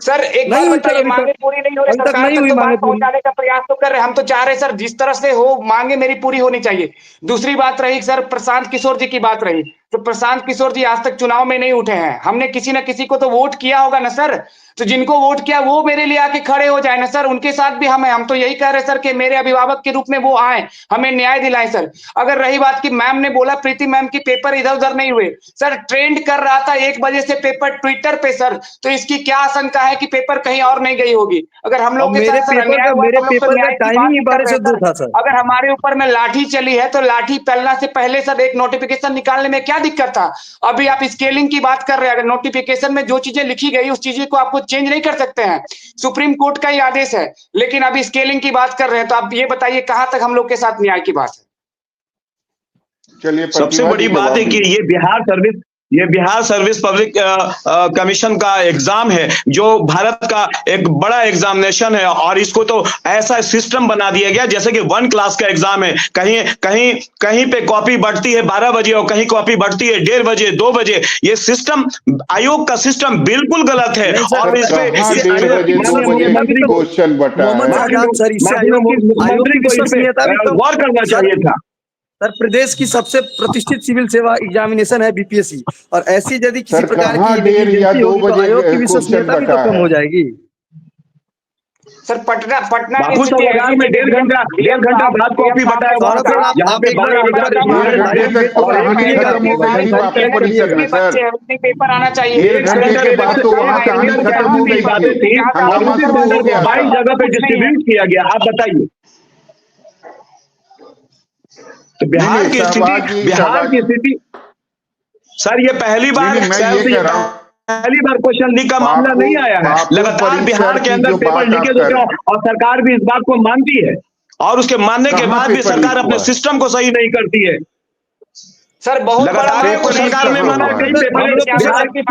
सर एक नहीं बात हुई सर, बताइए, मांगे पूरी नहीं हो रही, अभी तक सरकार नहीं तक हुई तो मांगे बात पूरी। पहुंचाने का प्रयास तो कर रहे हैं, हम तो चाह रहे हैं सर जिस तरह से हो मांगे मेरी पूरी होनी चाहिए। दूसरी बात रही सर प्रशांत किशोर जी की बात रही, तो प्रशांत किशोर जी आज तक चुनाव में नहीं उठे हैं, हमने किसी न किसी को तो वोट किया होगा ना सर, तो जिनको वोट किया वो मेरे लिए आके खड़े हो जाए ना सर, उनके साथ भी हम तो यही कह रहे हैं सर कि मेरे अभिभावक के रूप में वो आए, हमें न्याय दिलाएं सर। अगर रही बात की मैम ने बोला प्रीति मैम की पेपर इधर उधर नहीं हुए, सर ट्रेंड कर रहा था 1 बजे से पेपर ट्विटर पे सर, तो इसकी क्या आशंका है कि पेपर कहीं और नहीं गई होगी। अगर हम और लोग के साथ सर अन्याय हुआ तो हम लोग तो पेपर का न्याय की बात टाइमिंग ही ही कर 12 रहे से हैं 2 सर। था सर। अगर हमारे ऊपर में लाठी चली है तो लाठी चलना से पहले सर एक नोटिफिकेशन निकालने में क्या दिक्कत था। अभी आप स्केलिंग की बात कर रहे हैं, अगर नोटिफिकेशन में जो चीजें लिखी गई उस चीज को आपको चेंज नहीं कर सकते हैं, सुप्रीम कोर्ट का ही आदेश है, लेकिन अभी स्केलिंग की बात कर रहे हैं, तो आप ये बताइए कहां तक हम लोग के साथ न्याय की बात है। चलिए, सबसे बड़ी बात है कि ये बिहार सर्विस पब्लिक कमीशन का एग्जाम है, जो भारत का एक बड़ा एग्जामिनेशन है, और इसको तो ऐसा सिस्टम बना दिया गया जैसे कि 1 क्लास का एग्जाम है। कहीं कहीं कहीं पे कॉपी बढ़ती है 12 बजे और कहीं कॉपी बढ़ती है 1:30 बजे 2 बजे। ये सिस्टम, आयोग का सिस्टम बिल्कुल गलत है। नहीं सर, और इस पे कहाँ 1:30 बजे 2 बजे क्वेश्चन बटा मोहम्मद है? आजाद सर, इससे आयोग की मुख्यमंत्री को इस पे विश्वसनीयता भी तो गौर करना चाहिए था। सर प्रदेश की सबसे प्रतिष्ठित सिविल सेवा एग्जामिनेशन है बीपीएससी, और ऐसी यदि किसी सर प्रकार कहाँ की 1:30 या इमरजेंसी 2 होगी तो बजे आयोग की क्वेश्चन विश्वसनीयता भी तो बटा कम है? हो जाएगी। सर पटना बापू स्थिति साहब ऐसी में थी कि 1.5 घंटा बाद कॉपी बताया हुआ सौरभ था, सर, यहाँ आप पे एक बार 1.5 घंटे तक तो कहानी खत्म हो गई थी बापू परिसर में सर। पेपर आना चाहिए। 1 घंटे के बाद तो वहाँ कहानी खत्म हो गई थी, हंगामा शुरू हो गया था। 22 जगह पे डिस्ट्रीब्यूट किया गया। आप बताइए, तो बिहार की स्थिति सर, ये पहली बार नहीं, मैं ये कह रहा हूँ, पहली बार क्वेश्चन लीक का मामला नहीं आया है। लगातार बिहार के अंदर पेपर लीकेज होते हैं और सरकार भी इस बात को मानती है, और उसके मानने के बाद भी सरकार अपने सिस्टम को सही नहीं करती है। सर बहुत लगातार को सरकार ने माना कई पेपर बिहार के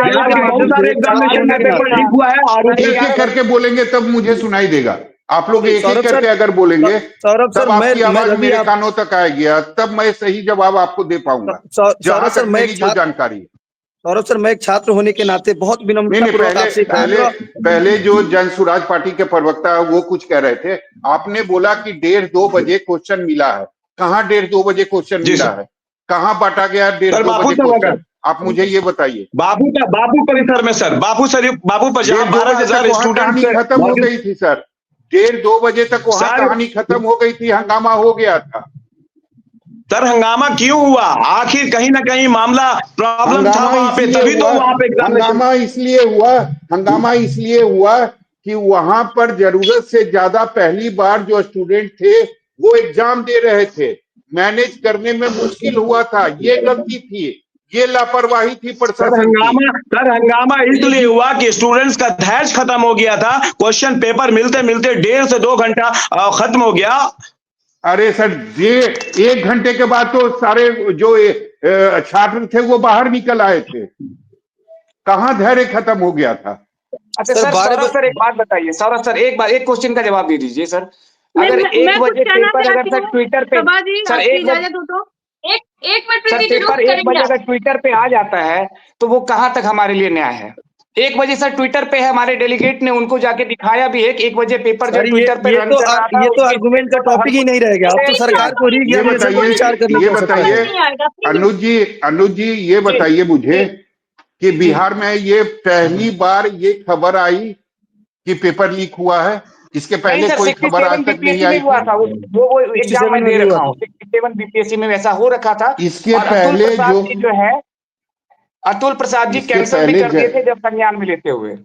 बहुत सारे एग्जामिनेशन में पेपर लीक हुआ है, और एक एक करके बोलेंगे तब मुझे सुनाई देगा। आप लोग एक एक करके अगर बोलेंगे तब आपकी आवाज मेरे कानों तक आएगी, तब मैं सही जवाब आपको दे पाऊंगा जहां तक मेरी जो जानकारी है। सौरभ सर, मैं एक छात्र होने के नाते बहुत विनम्रतापूर्वक आपसे पहले जो जन स्वराज पार्टी के प्रवक्ता है वो कुछ कह रहे थे, आपने बोला कि 1:30-2 बजे क्वेश्चन मिला है। कहाँ 1:30-2 बजे क्वेश्चन मिला है? कहाँ बांटा गया 1:30-2 बजे क्वेश्चन? आप मुझे ये बताइए। बापू परिसर में सर, बापू पर जहाँ 12,000 स्टूडेंट खत्म हो गई थी सर, 1:30-2 बजे तक वहां कहानी खत्म हो गई थी, हंगामा हो गया था। सर हंगामा क्यों हुआ? आखिर कहीं ना कहीं मामला प्रॉब्लम था वहां पे, तभी तो वहां पे हंगामा इसलिए हुआ कि वहां पर जरूरत से ज्यादा पहली बार जो स्टूडेंट थे वो एग्जाम दे रहे थे, मैनेज करने में मुश्किल हुआ था। ये गलती थी, ये लापरवाही थी प्रशासन की। सर हंगामा इसलिए हुआ कि स्टूडेंट्स का धैर्य खत्म हो गया था, क्वेश्चन पेपर मिलते मिलते 1.5 से 2 घंटा खत्म हो गया। अरे सर, ये 1 घंटे के बाद तो सारे जो छात्र थे वो बाहर निकल आए थे, कहाँ धैर्य खत्म हो गया था? अच्छा सर, सौरभ सर एक बात बताइए, सौरभ सर एक क्वेश्चन का जवाब दे दीजिए सर। अगर 1 बजे पेपर अगर सर ट्विटर पे सर एक मिनट पेपर 1 बजे अगर ट्विटर पे आ जाता है तो वो कहां तक हमारे लिए न्याय है? 1 बजे सर ट्विटर पे है, हमारे डेलीगेट ने उनको जाके दिखाया भी है कि 1 बजे पेपर जो ट्विटर पे रन कर रहा था, ये तो आर्गुमेंट का टॉपिक ही नहीं रहेगा। अब तो सरकार को ये बताइए अनुज जी ये बताइए मुझे कि बिहार में ये पहली बार ये खबर आई कि पेपर लीक हुआ है? इसके पहले कोई खबर आज तक नहीं आई हुआ था। वो एग्जाम में दे रखा हूँ, 67 बीपीएससी में वैसा हो रखा था। इसके पहले जो है अतुल प्रसाद जी कैंसिल भी कर दिए थे जब संज्ञान में लेते हुए।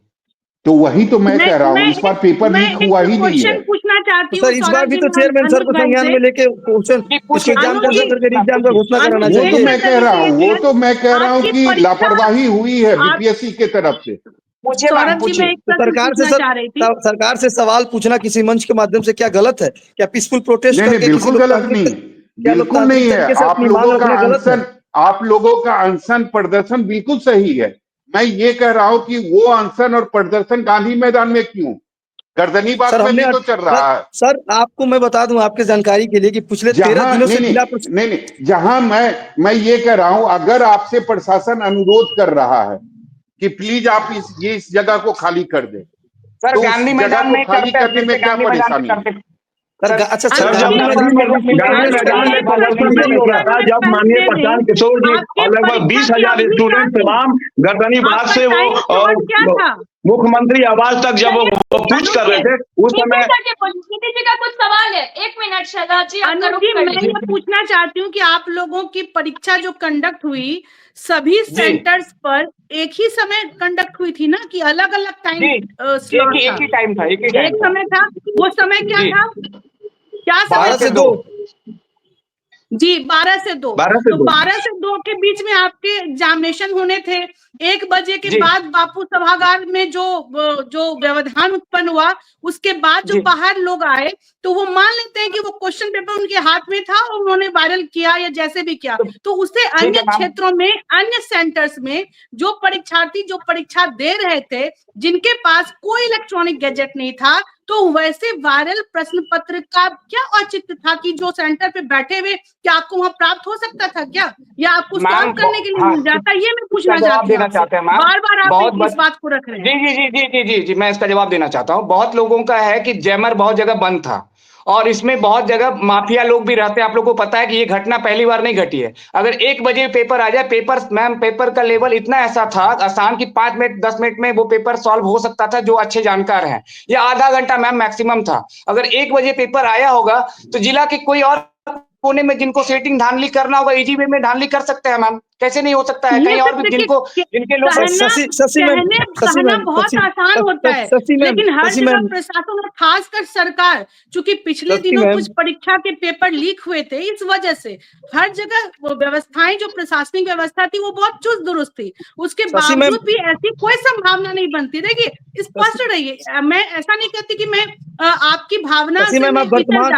तो वही तो मैं कह रहा हूँ, इस बार पेपर लीक हुआ ही नहीं है। पूछना चाहती हूँ, इस बार भी तो चेयरमैन सर को संज्ञान में लेके एग्जाम का घोषणा कराना चाहिए। वो तो मैं कह रहा हूँ कि लापरवाही हुई है बीपीएससी के तरफ से। सरकार से सवाल पूछना किसी मंच के माध्यम से क्या गलत है? क्या पीसफुल प्रोटेस्ट नहीं, बिल्कुल गलत नहीं, बिल्कुल नहीं है। आप लोगों का आप लोगों का अनशन प्रदर्शन बिल्कुल सही है। मैं ये कह रहा हूं कि वो अनशन और प्रदर्शन गांधी मैदान में क्यों, गर्दनीबाग सर में भी हमने तो चल रहा है। सर आपको मैं बता दूं आपके जानकारी के लिए कि पिछले 13 दिनों से जिला नहीं, जहां मैं ये कह रहा हूं, अगर आपसे प्रशासन अनुरोध कर रहा है कि प्लीज आप इस जगह को खाली कर दे, सर तो गांधी उस मैदान जगह को में खाली करते करने में क्या गांधी मैदान में परेशानी है? करते अच्छा सर जब गांधी मैदान में प्रदर्शन नहीं हो रहा था, जब माननीय प्रशांत किशोर जी और लगभग 20,000 स्टूडेंट तमाम गर्दनीबाग से वो मुख्यमंत्री आवास तक जब वो कूच कर रहे थे उस समय। किसी जी का कुछ सवाल है? 1 मिनट शैला जी, अनुज जी, मैं ये पूछना चाहती हूँ कि आप लोगों की परीक्षा जो कंडक्ट हुई सभी सेंटर्स पर एक ही समय कंडक्ट हुई थी ना, कि अलग अलग टाइम स्लॉट था? एक ही टाइम था, एक समय था। वो समय क्या था? क्या समय? 12 से 2 जी, 12 से 2। तो 12 से 2 के बीच में आपके एग्जामिनेशन होने थे। 1 बजे के बाद बापू सभागार में जो व्यवधान उत्पन्न हुआ, उसके बाद जो बाहर लोग आए, तो वो मान लेते हैं कि वो क्वेश्चन पेपर उनके हाथ में था और उन्होंने वायरल किया या जैसे भी किया। तो उससे अन्य क्षेत्रों में, अन्य सेंटर्स में जो परीक्षार्थी जो परीक्षा दे रहे थे, जिनके पास कोई इलेक्ट्रॉनिक गैजेट नहीं था, तो वैसे वायरल प्रश्न पत्र का क्या औचित्य था कि जो सेंटर पे बैठे हुए, क्या आपको वहां प्राप्त हो सकता था क्या, या आपको सॉल्व करने के लिए मिल जाता? ये मैं पूछना चाहती हूँ। बार बार आप इस बात को रख रहे हैं। जी, मैं इसका जवाब देना चाहता हूँ। बहुत लोगों का है कि जैमर बहुत जगह बंद था और इसमें बहुत जगह माफिया लोग भी रहते हैं। आप लोगों को पता है कि ये घटना पहली बार नहीं घटी है। अगर 1 बजे पेपर आ जाए, पेपर का लेवल इतना ऐसा था आसान कि 5 मिनट 10 मिनट में वो पेपर सॉल्व हो सकता था, जो अच्छे जानकार हैं, या आधा घंटा मैम मैक्सिमम था। अगर 1 बजे पेपर आया होगा तो जिला के कोई और कोने में जिनको सेटिंग धांधली करना होगा, इजी वे में धांधली कर सकते हैं मैम। कैसे नहीं हो सकता है? कहीं और भी जिनके लोग कहना बहुत आसान होता है, लेकिन हर जगह प्रशासन और खासकर सरकार, चूंकि पिछले दिनों कुछ परीक्षा के पेपर लीक हुए थे, इस वजह से हर जगह वो व्यवस्थाएं, जो प्रशासनिक व्यवस्था थी, वो बहुत चुस्त दुरुस्त थी। उसके बावजूद भी ऐसी कोई संभावना नहीं बनती। देखिए, स्पष्ट रहिए, मैं ऐसा नहीं कहती कि मैं आपकी भावना से वर्तमान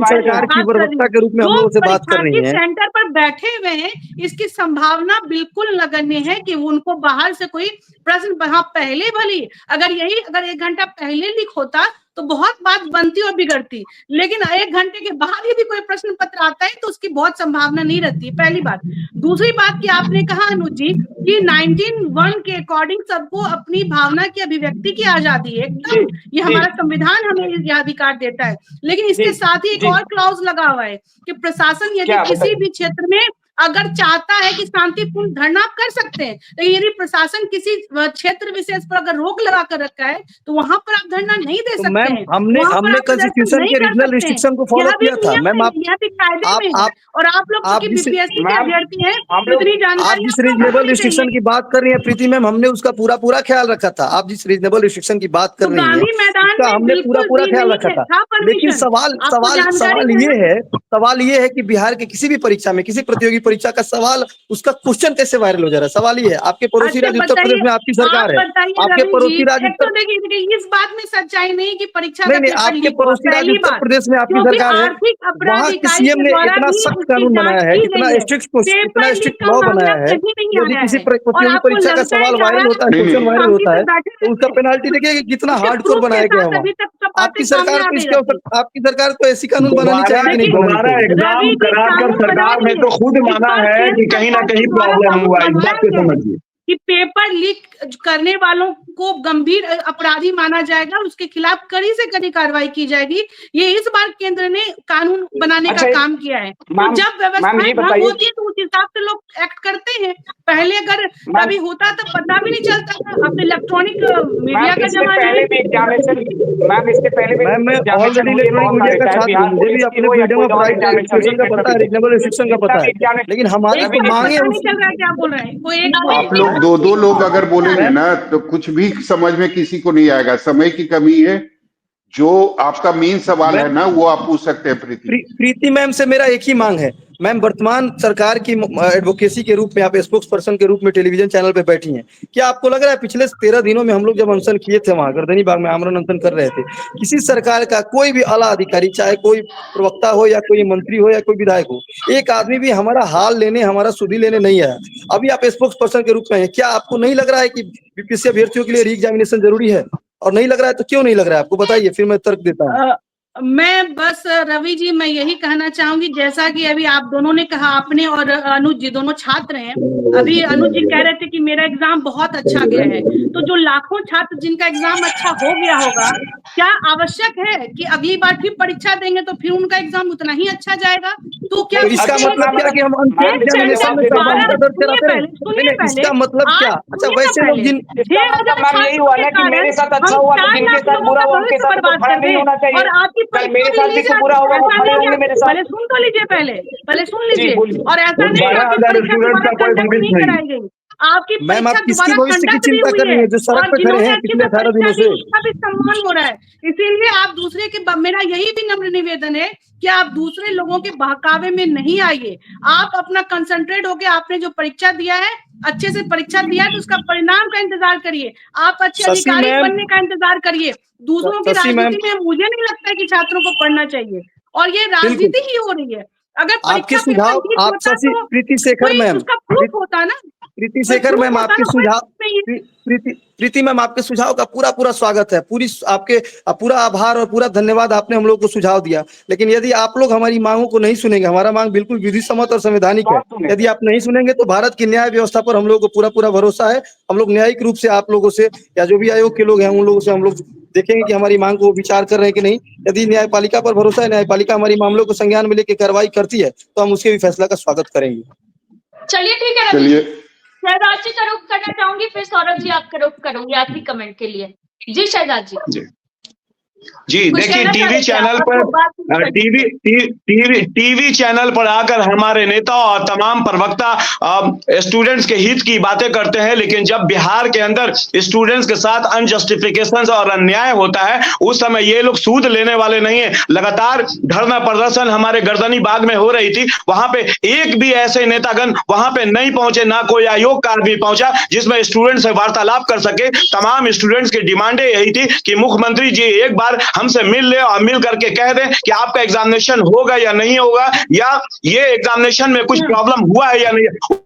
सरकार की प्रवक्ता के रूप में हम लोगों से बात कर रही हैं। सेंटर पर बैठे हुए हैं, इसकी संभावना बिल्कुल नगण्य है कि उनको बाहर से कोई प्रश्न, हाँ पहले भली अगर 1 घंटा पहले लीक होता तो बहुत बात बनती और बिगड़ती, लेकिन 1 घंटे के बाद यदि कोई प्रश्न पत्र आता है तो उसकी बहुत संभावना नहीं रहती, पहली बात। दूसरी बात कि आपने कहा अनुज जी कि 19(1) के अकॉर्डिंग सबको अपनी भावना की अभिव्यक्ति की आजादी है, एकदम ये हमारा संविधान हमें यह अधिकार देता है, लेकिन इसके साथ ही एक और क्लॉज लगा हुआ है कि प्रशासन यदि किसी भी क्षेत्र में अगर चाहता है कि शांतिपूर्ण धरना कर सकते हैं, लेकिन यदि प्रशासन किसी क्षेत्र विशेष पर अगर रोक लगा कर रखा है तो वहां पर आप धरना नहीं दे सकते हैं। हमने कॉन्स्टिट्यूशन के रीजनल रिस्ट्रिक्शन को फॉलो किया था मैम। यह भी कायदे में है, और आप लोग क्योंकि बीपीएससी के अभ्यर्थी हैं, इतनी जानकारी आप जिस रीजनेबल रिस्ट्रिक्शन की बात कर रही है प्रीति मैम, हमने उसका पूरा ख्याल रखा था। आप जिस रीजनेबल रिस्ट्रिक्शन की बात कर रही है उसका हमने पूरा ख्याल रखा था। लेकिन सवाल ये है कि बिहार के किसी भी परीक्षा में, किसी प्रतियोगी परीक्षा का सवाल, उसका क्वेश्चन कैसे वायरल हो जा रहा है? सवाल ये है। आपके पड़ोसी राज्य उत्तर प्रदेश में आपकी सरकार है, आपके पड़ोसी राज्य इस बात में सच्चाई नहीं कि परीक्षा नहीं, आपके पड़ोसी राज्य उत्तर प्रदेश में आपकी सरकार है, वहाँ के सीएम ने इतना सख्त कानून बनाया है, इतना स्ट्रिक्ट लॉ बनाया है, यदि किसी प्रतियोगी परीक्षा का सवाल वायरल होता है, क्वेश्चन वायरल होता है, तो उसका पेनाल्टी देखिए कि कितना हार्डकोर बनाया गया है। आपकी सरकार को ऐसी कानून बनानी चाहिए कि दोबारा एग्जाम कराकर सरकार ने तो खुद माना है कि कहीं ना कहीं प्रॉब्लम हुआ, इस बात को समझिए कि पेपर लीक करने वालों को गंभीर अपराधी माना जाएगा और उसके खिलाफ कड़ी से कड़ी कार्रवाई की जाएगी। ये इस बार केंद्र ने कानून बनाने का काम किया है। तो जब व्यवस्थाएं भंग होती है तो उस हिसाब से लोग एक्ट करते हैं। पहले अगर कभी होता तो पता भी नहीं चलता था। अब इलेक्ट्रॉनिक मीडिया का जमाना है। मैं ऑलरेडी इलेक्ट्रॉनिक मीडिया का छात्र हूं, मुझे भी अपने फ्रीडम ऑफ राइट रिस्ट्रिक्शन का पता है, रीजनेबल रिस्ट्रिक्शन का पता है, लेकिन हमारी तो मांगे नहीं चल रहा है। क्या बोल रहे हैं? कोई एक आप लोग दो लोग अगर बोलेंगे ना तो कुछ भी समझ में किसी को नहीं आएगा। समय की कमी है। जो आपका मेन सवाल है ना, वो आप पूछ सकते हैं प्रीति। प्रीति मैम से मेरा एक ही मांग है। मैम, वर्तमान सरकार की एडवोकेसी के रूप में आप स्पोक्स पर्सन के रूप में टेलीविजन चैनल पे बैठी हैं, क्या आपको लग रहा है पिछले 13 दिनों में हम लोग जब अनशन किए थे, वहां गर्दनी बाग में आमरण अनशन कर रहे थे, किसी सरकार का कोई भी आला अधिकारी, चाहे कोई प्रवक्ता हो या कोई मंत्री हो या कोई विधायक हो, एक आदमी भी हमारा हाल लेने, हमारा सुधी लेने नहीं आया? अभी आप स्पोक्स पर्सन के रूप में हैं, क्या आपको नहीं लग रहा है कि बीपीएससी अभ्यर्थियों के लिए री एग्जामिनेशन जरूरी है? और नहीं लग रहा है तो क्यों नहीं लग रहा है आपको, बताइए, फिर मैं तर्क देता हूँ। मैं बस रवि जी, मैं यही कहना चाहूंगी, जैसा कि अभी आप दोनों ने कहा, आपने और अनुज जी दोनों छात्र हैं। अभी अनुज जी कह रहे थे कि मेरा एग्जाम बहुत अच्छा गया है, तो जो लाखों छात्र जिनका एग्जाम अच्छा हो गया होगा, क्या आवश्यक है कि अगली बार फिर परीक्षा देंगे तो फिर उनका एग्जाम उतना ही अच्छा जाएगा? तो क्या इसका मतलब क्या कि हम एग्जामिनेशन में इसका मतलब क्या? अच्छा, वैसे लोग जिन यही हुआ ना कि मेरे साथ अच्छा हुआ तो जिनके साथ बुरा हुआ उनके साथ तो खड़ा नहीं होना चाहिए। और आपकी कल मेरे साथ भी कुछ बुरा होगा वो खड़े होंगे मेरे साथ। पहले सुन तो लीजिए, पहले सुन लीजिए। बोलिए। और ऐसा नहीं है कि परीक्षा दोबारा कंडक्ट नहीं कराई गई, आपकी मैम, आप परीक्षा किसकी दोबारा भविष्य की कंडक्ट भी चिंता कर हुई रही है, हैं जो सड़क और पे खड़े जिन्होंने हैं अच्छी पिछले 18 परीक्षा दिनों दी से? उसका भी सम्मान हो रहा है। इसीलिए आप दूसरे के, मेरा यही भी नम्र निवेदन है कि आप दूसरे लोगों के बहकावे में नहीं आइए। आप अपना कंसंट्रेट होके, आपने जो परीक्षा दिया है, अच्छे से परीक्षा दिया है, तो उसका परिणाम का इंतजार करिए। आप अच्छे शशि अधिकारी मैम, बनने का इंतजार करिए। दूसरों की शशि मैम, राजनीति में मुझे नहीं लगता है कि छात्रों को पढ़ना चाहिए, और ये बिल्कुल राजनीति ही हो रही है। अगर आपके परीक्षा पेपर सुझाव, लीक आप होता शशि, तो प्रीति शेखर कोई मैम, उसका प्रूफ होता ना, प्रीति कोई शेखर प्रूफ मैम, होता आपके ना, सुझाव, कोई प्रीति मैम, आपके सुझाव का पूरा स्वागत है। पूरा आभार और पूरा धन्यवाद, आपने हम लोग को सुझाव दिया। लेकिन यदि आप लोग हमारी मांगों को नहीं सुनेंगे, हमारा मांग बिल्कुल विधि सम्मत और संवैधानिक है, यदि आप नहीं सुनेंगे तो भारत की न्याय व्यवस्था पर हम लोगों को पूरा भरोसा है। हम लोग न्यायिक रूप से आप लोगों से या जो भी आयोग के लोग हैं उन लोगों से हम लोग देखेंगे कि हमारी मांग को विचार कर रहे हैं कि नहीं। यदि न्यायपालिका पर भरोसा है, न्यायपालिका हमारी मामलों को संज्ञान में लेकर कार्रवाई करती है, तो हम उसके भी फैसला का स्वागत करेंगे। चलिए ठीक है रवि, शहजाद जी का रुख करना चाहूंगी, फिर सौरभ जी आपका रुख करूंगी आखिरी कमेंट के लिए। जी शहजाद जी। जी देखिए, टीवी चैनल पर टीवी चैनल पर आकर हमारे नेता और तमाम प्रवक्ता स्टूडेंट्स के हित की बातें करते हैं, लेकिन जब बिहार के अंदर स्टूडेंट्स के साथ अनजस्टिफिकेशन और अन्याय होता है, उस समय ये लोग सूद लेने वाले नहीं है। लगातार धरना प्रदर्शन हमारे गर्दनी बाग में हो रही थी, वहां पे एक भी ऐसे नेतागण वहां पे नहीं पहुंचे, ना कोई आयोग का आदमी पहुंचा जिसमें स्टूडेंट से वार्तालाप कर सके। तमाम स्टूडेंट्स की डिमांडें यही थी कि मुख्यमंत्री जी एक बार हमसे मिल ले और मिल करके कह दें कि आपका एग्जामिनेशन होगा या नहीं होगा, या ये एग्जामिनेशन में कुछ प्रॉब्लम हुआ है या नहीं।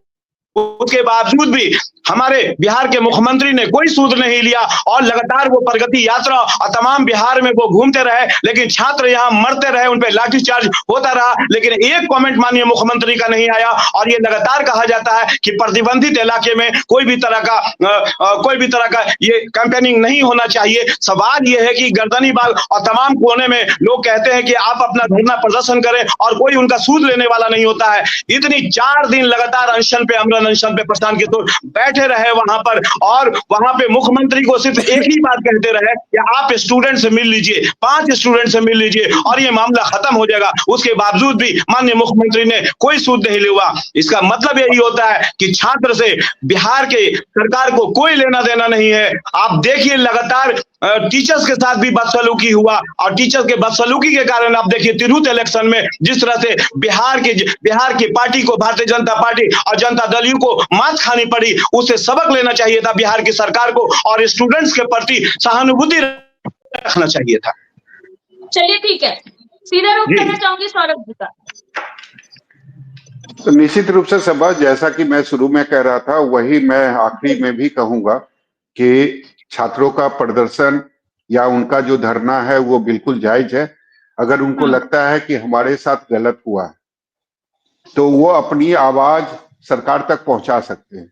उसके बावजूद भी हमारे बिहार के मुख्यमंत्री ने कोई सूद नहीं लिया और लगातार वो प्रगति यात्रा और तमाम बिहार में वो घूमते रहे, लेकिन छात्र यहाँ मरते रहे, उन पे लाठीचार्ज होता रहा, लेकिन एक कमेंट माननीय मुख्यमंत्री का नहीं आया। और ये लगातार कहा जाता है कि प्रतिबंधित इलाके में कोई भी तरह का ये कैंपेनिंग नहीं होना चाहिए। सवाल ये है कि गर्दनी बाग और तमाम कोने में लोग कहते हैं कि आप अपना धरना प्रदर्शन करें और कोई उनका सूद लेने वाला नहीं होता है। इतनी 4 दिन लगातार अनशन पे, अमरन अनशन पे प्रशांत किशोर बैठे रहे वहां पर, और वहां पे मुख्यमंत्री को सिर्फ एक ही बात कहते रहे कि आप स्टूडेंट से मिल लीजिए, 5 स्टूडेंट से मिल लीजिए और ये मामला खत्म हो जाएगा। उसके बावजूद भी माननीय मुख्यमंत्री ने कोई सूद नहीं लिया। इसका मतलब यही होता है कि छात्र से बिहार के सरकार को कोई लेना देना नहीं है। आप देखिए, लगातार टीचर्स के साथ भी बदसलूकी हुआ, और टीचर्स के बदसलूकी के कारण आप देखिए तिरहुत इलेक्शन में जिस तरह से बिहार की पार्टी को, भारतीय जनता पार्टी और जनता दल को मात खानी पड़ी। उसे सबक लेना चाहिए था बिहार की सरकार को, और स्टूडेंट्स के प्रति सहानुभूति रखना चाहिए था। चलिए ठीक है, सीधा रुख करना चाहूंगी सौरभ जी का। तो निश्चित रूप से सभा, जैसा कि मैं शुरू में कह रहा था वही मैं आखिरी में भी कहूंगा कि छात्रों का प्रदर्शन या उनका जो धरना है वो बिल्कुल जायज है। अगर उनको लगता है कि हमारे साथ गलत हुआ है तो वो अपनी आवाज सरकार तक पहुंचा सकते हैं।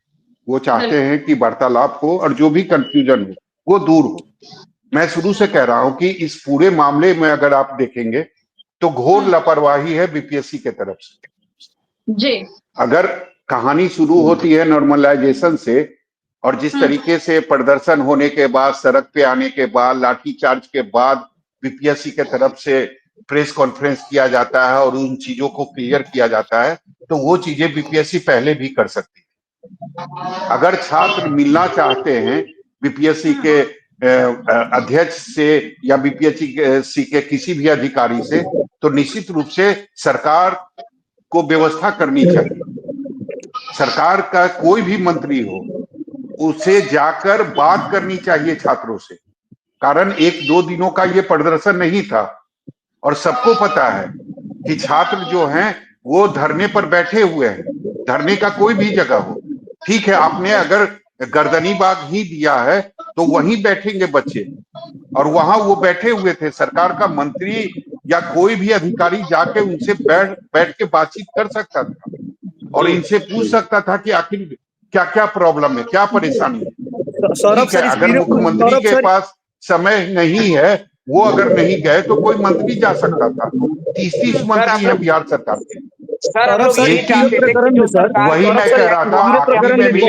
वो चाहते हैं कि वार्तालाप हो और जो भी कंफ्यूजन हो वो दूर हो। मैं शुरू से कह रहा हूं कि इस पूरे मामले में अगर आप देखेंगे तो घोर लापरवाही है बीपीएससी के तरफ से जी। अगर कहानी शुरू होती है नॉर्मलाइजेशन से, और जिस तरीके से प्रदर्शन होने के बाद, सड़क पे आने के बाद, लाठीचार्ज के बाद बीपीएससी के तरफ से प्रेस कॉन्फ्रेंस किया जाता है और उन चीजों को क्लियर किया जाता है, तो वो चीजें बीपीएससी पहले भी कर सकती है। अगर छात्र मिलना चाहते हैं बीपीएससी के अध्यक्ष से या बीपीएससी के किसी भी अधिकारी से, तो निश्चित रूप से सरकार को व्यवस्था करनी चाहिए। सरकार का कोई भी मंत्री हो, उसे जाकर बात करनी चाहिए छात्रों से। कारण 1-2 दिनों का ये प्रदर्शन नहीं था और सबको पता है कि छात्र जो हैं वो धरने पर बैठे हुए हैं। धरने का कोई भी जगह हो, ठीक है, आपने अगर गर्दनीबाग ही दिया है तो वहीं बैठेंगे बच्चे, और वहां वो बैठे हुए थे। सरकार का मंत्री या कोई भी अधिकारी जाके उनसे बैठ के बातचीत कर सकता था और इनसे पूछ सकता था कि आखिर क्या क्या प्रॉब्लम है, क्या परेशानी है। सौरभ ठीक है, सर, अगर मुख्यमंत्री के पास समय नहीं है, वो अगर नहीं गए तो कोई मंत्री जा सकता था। 30 मंत्री हैं बिहार सरकार के। सर हम लोग ये एक चाहते थे कि जो सरकार वही मैं कह रहा था, आखिरी में भी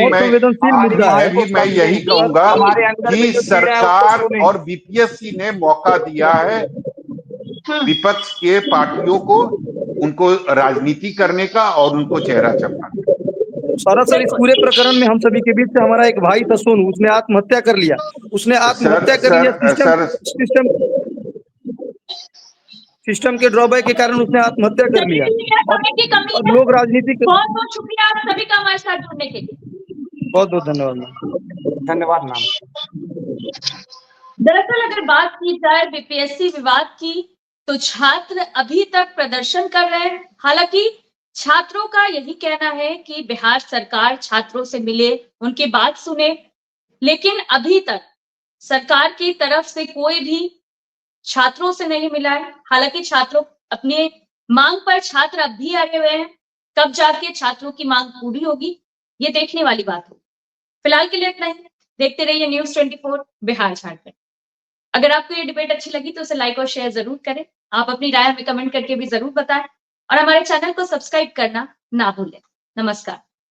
मैं यही कहूंगा कि सरकार और बीपीएससी ने मौका दिया है विपक्ष के पार्टियों को, उनको राजनीति करने का और उनको चेहरा चमकाने का। सौरभ सर, इस पूरे प्रकरण में हम सभी के बीच से हमारा एक भाई था सोनू, उसने आत्महत्या कर लिया। उसने आत्महत्या कर लिया सिस्टम के ड्रॉबैक के कारण उसने आत्महत्या कर लिया। और लोग राजनीति बहुत बहुत शुक्रिया आप सभी का हमारे साथ जुड़ने के लिए। बहुत बहुत धन्यवाद। धन्यवाद मैम। दरअसल अगर बात की जाए बीपीएससी विवाद की, तो छात्र अभी तक प्रदर्शन कर रहे हैं। हालांकि छात्रों का यही कहना है कि बिहार सरकार छात्रों से मिले, उनकी बात सुने, लेकिन अभी तक सरकार की तरफ से कोई भी छात्रों से नहीं मिला है। हालांकि छात्रों अपने मांग पर छात्र अब भी आए हुए हैं। कब जाके छात्रों की मांग पूरी होगी, ये देखने वाली बात होगी। फिलहाल के लिए इतना ही। देखते रहिए न्यूज़ 24 बिहार झारखंड। अगर आपको ये डिबेट अच्छी लगी तो उसे लाइक और शेयर जरूर करें। आप अपनी राय हमें कमेंट करके भी जरूर बताएं और हमारे चैनल को सब्सक्राइब करना ना भूलें। नमस्कार।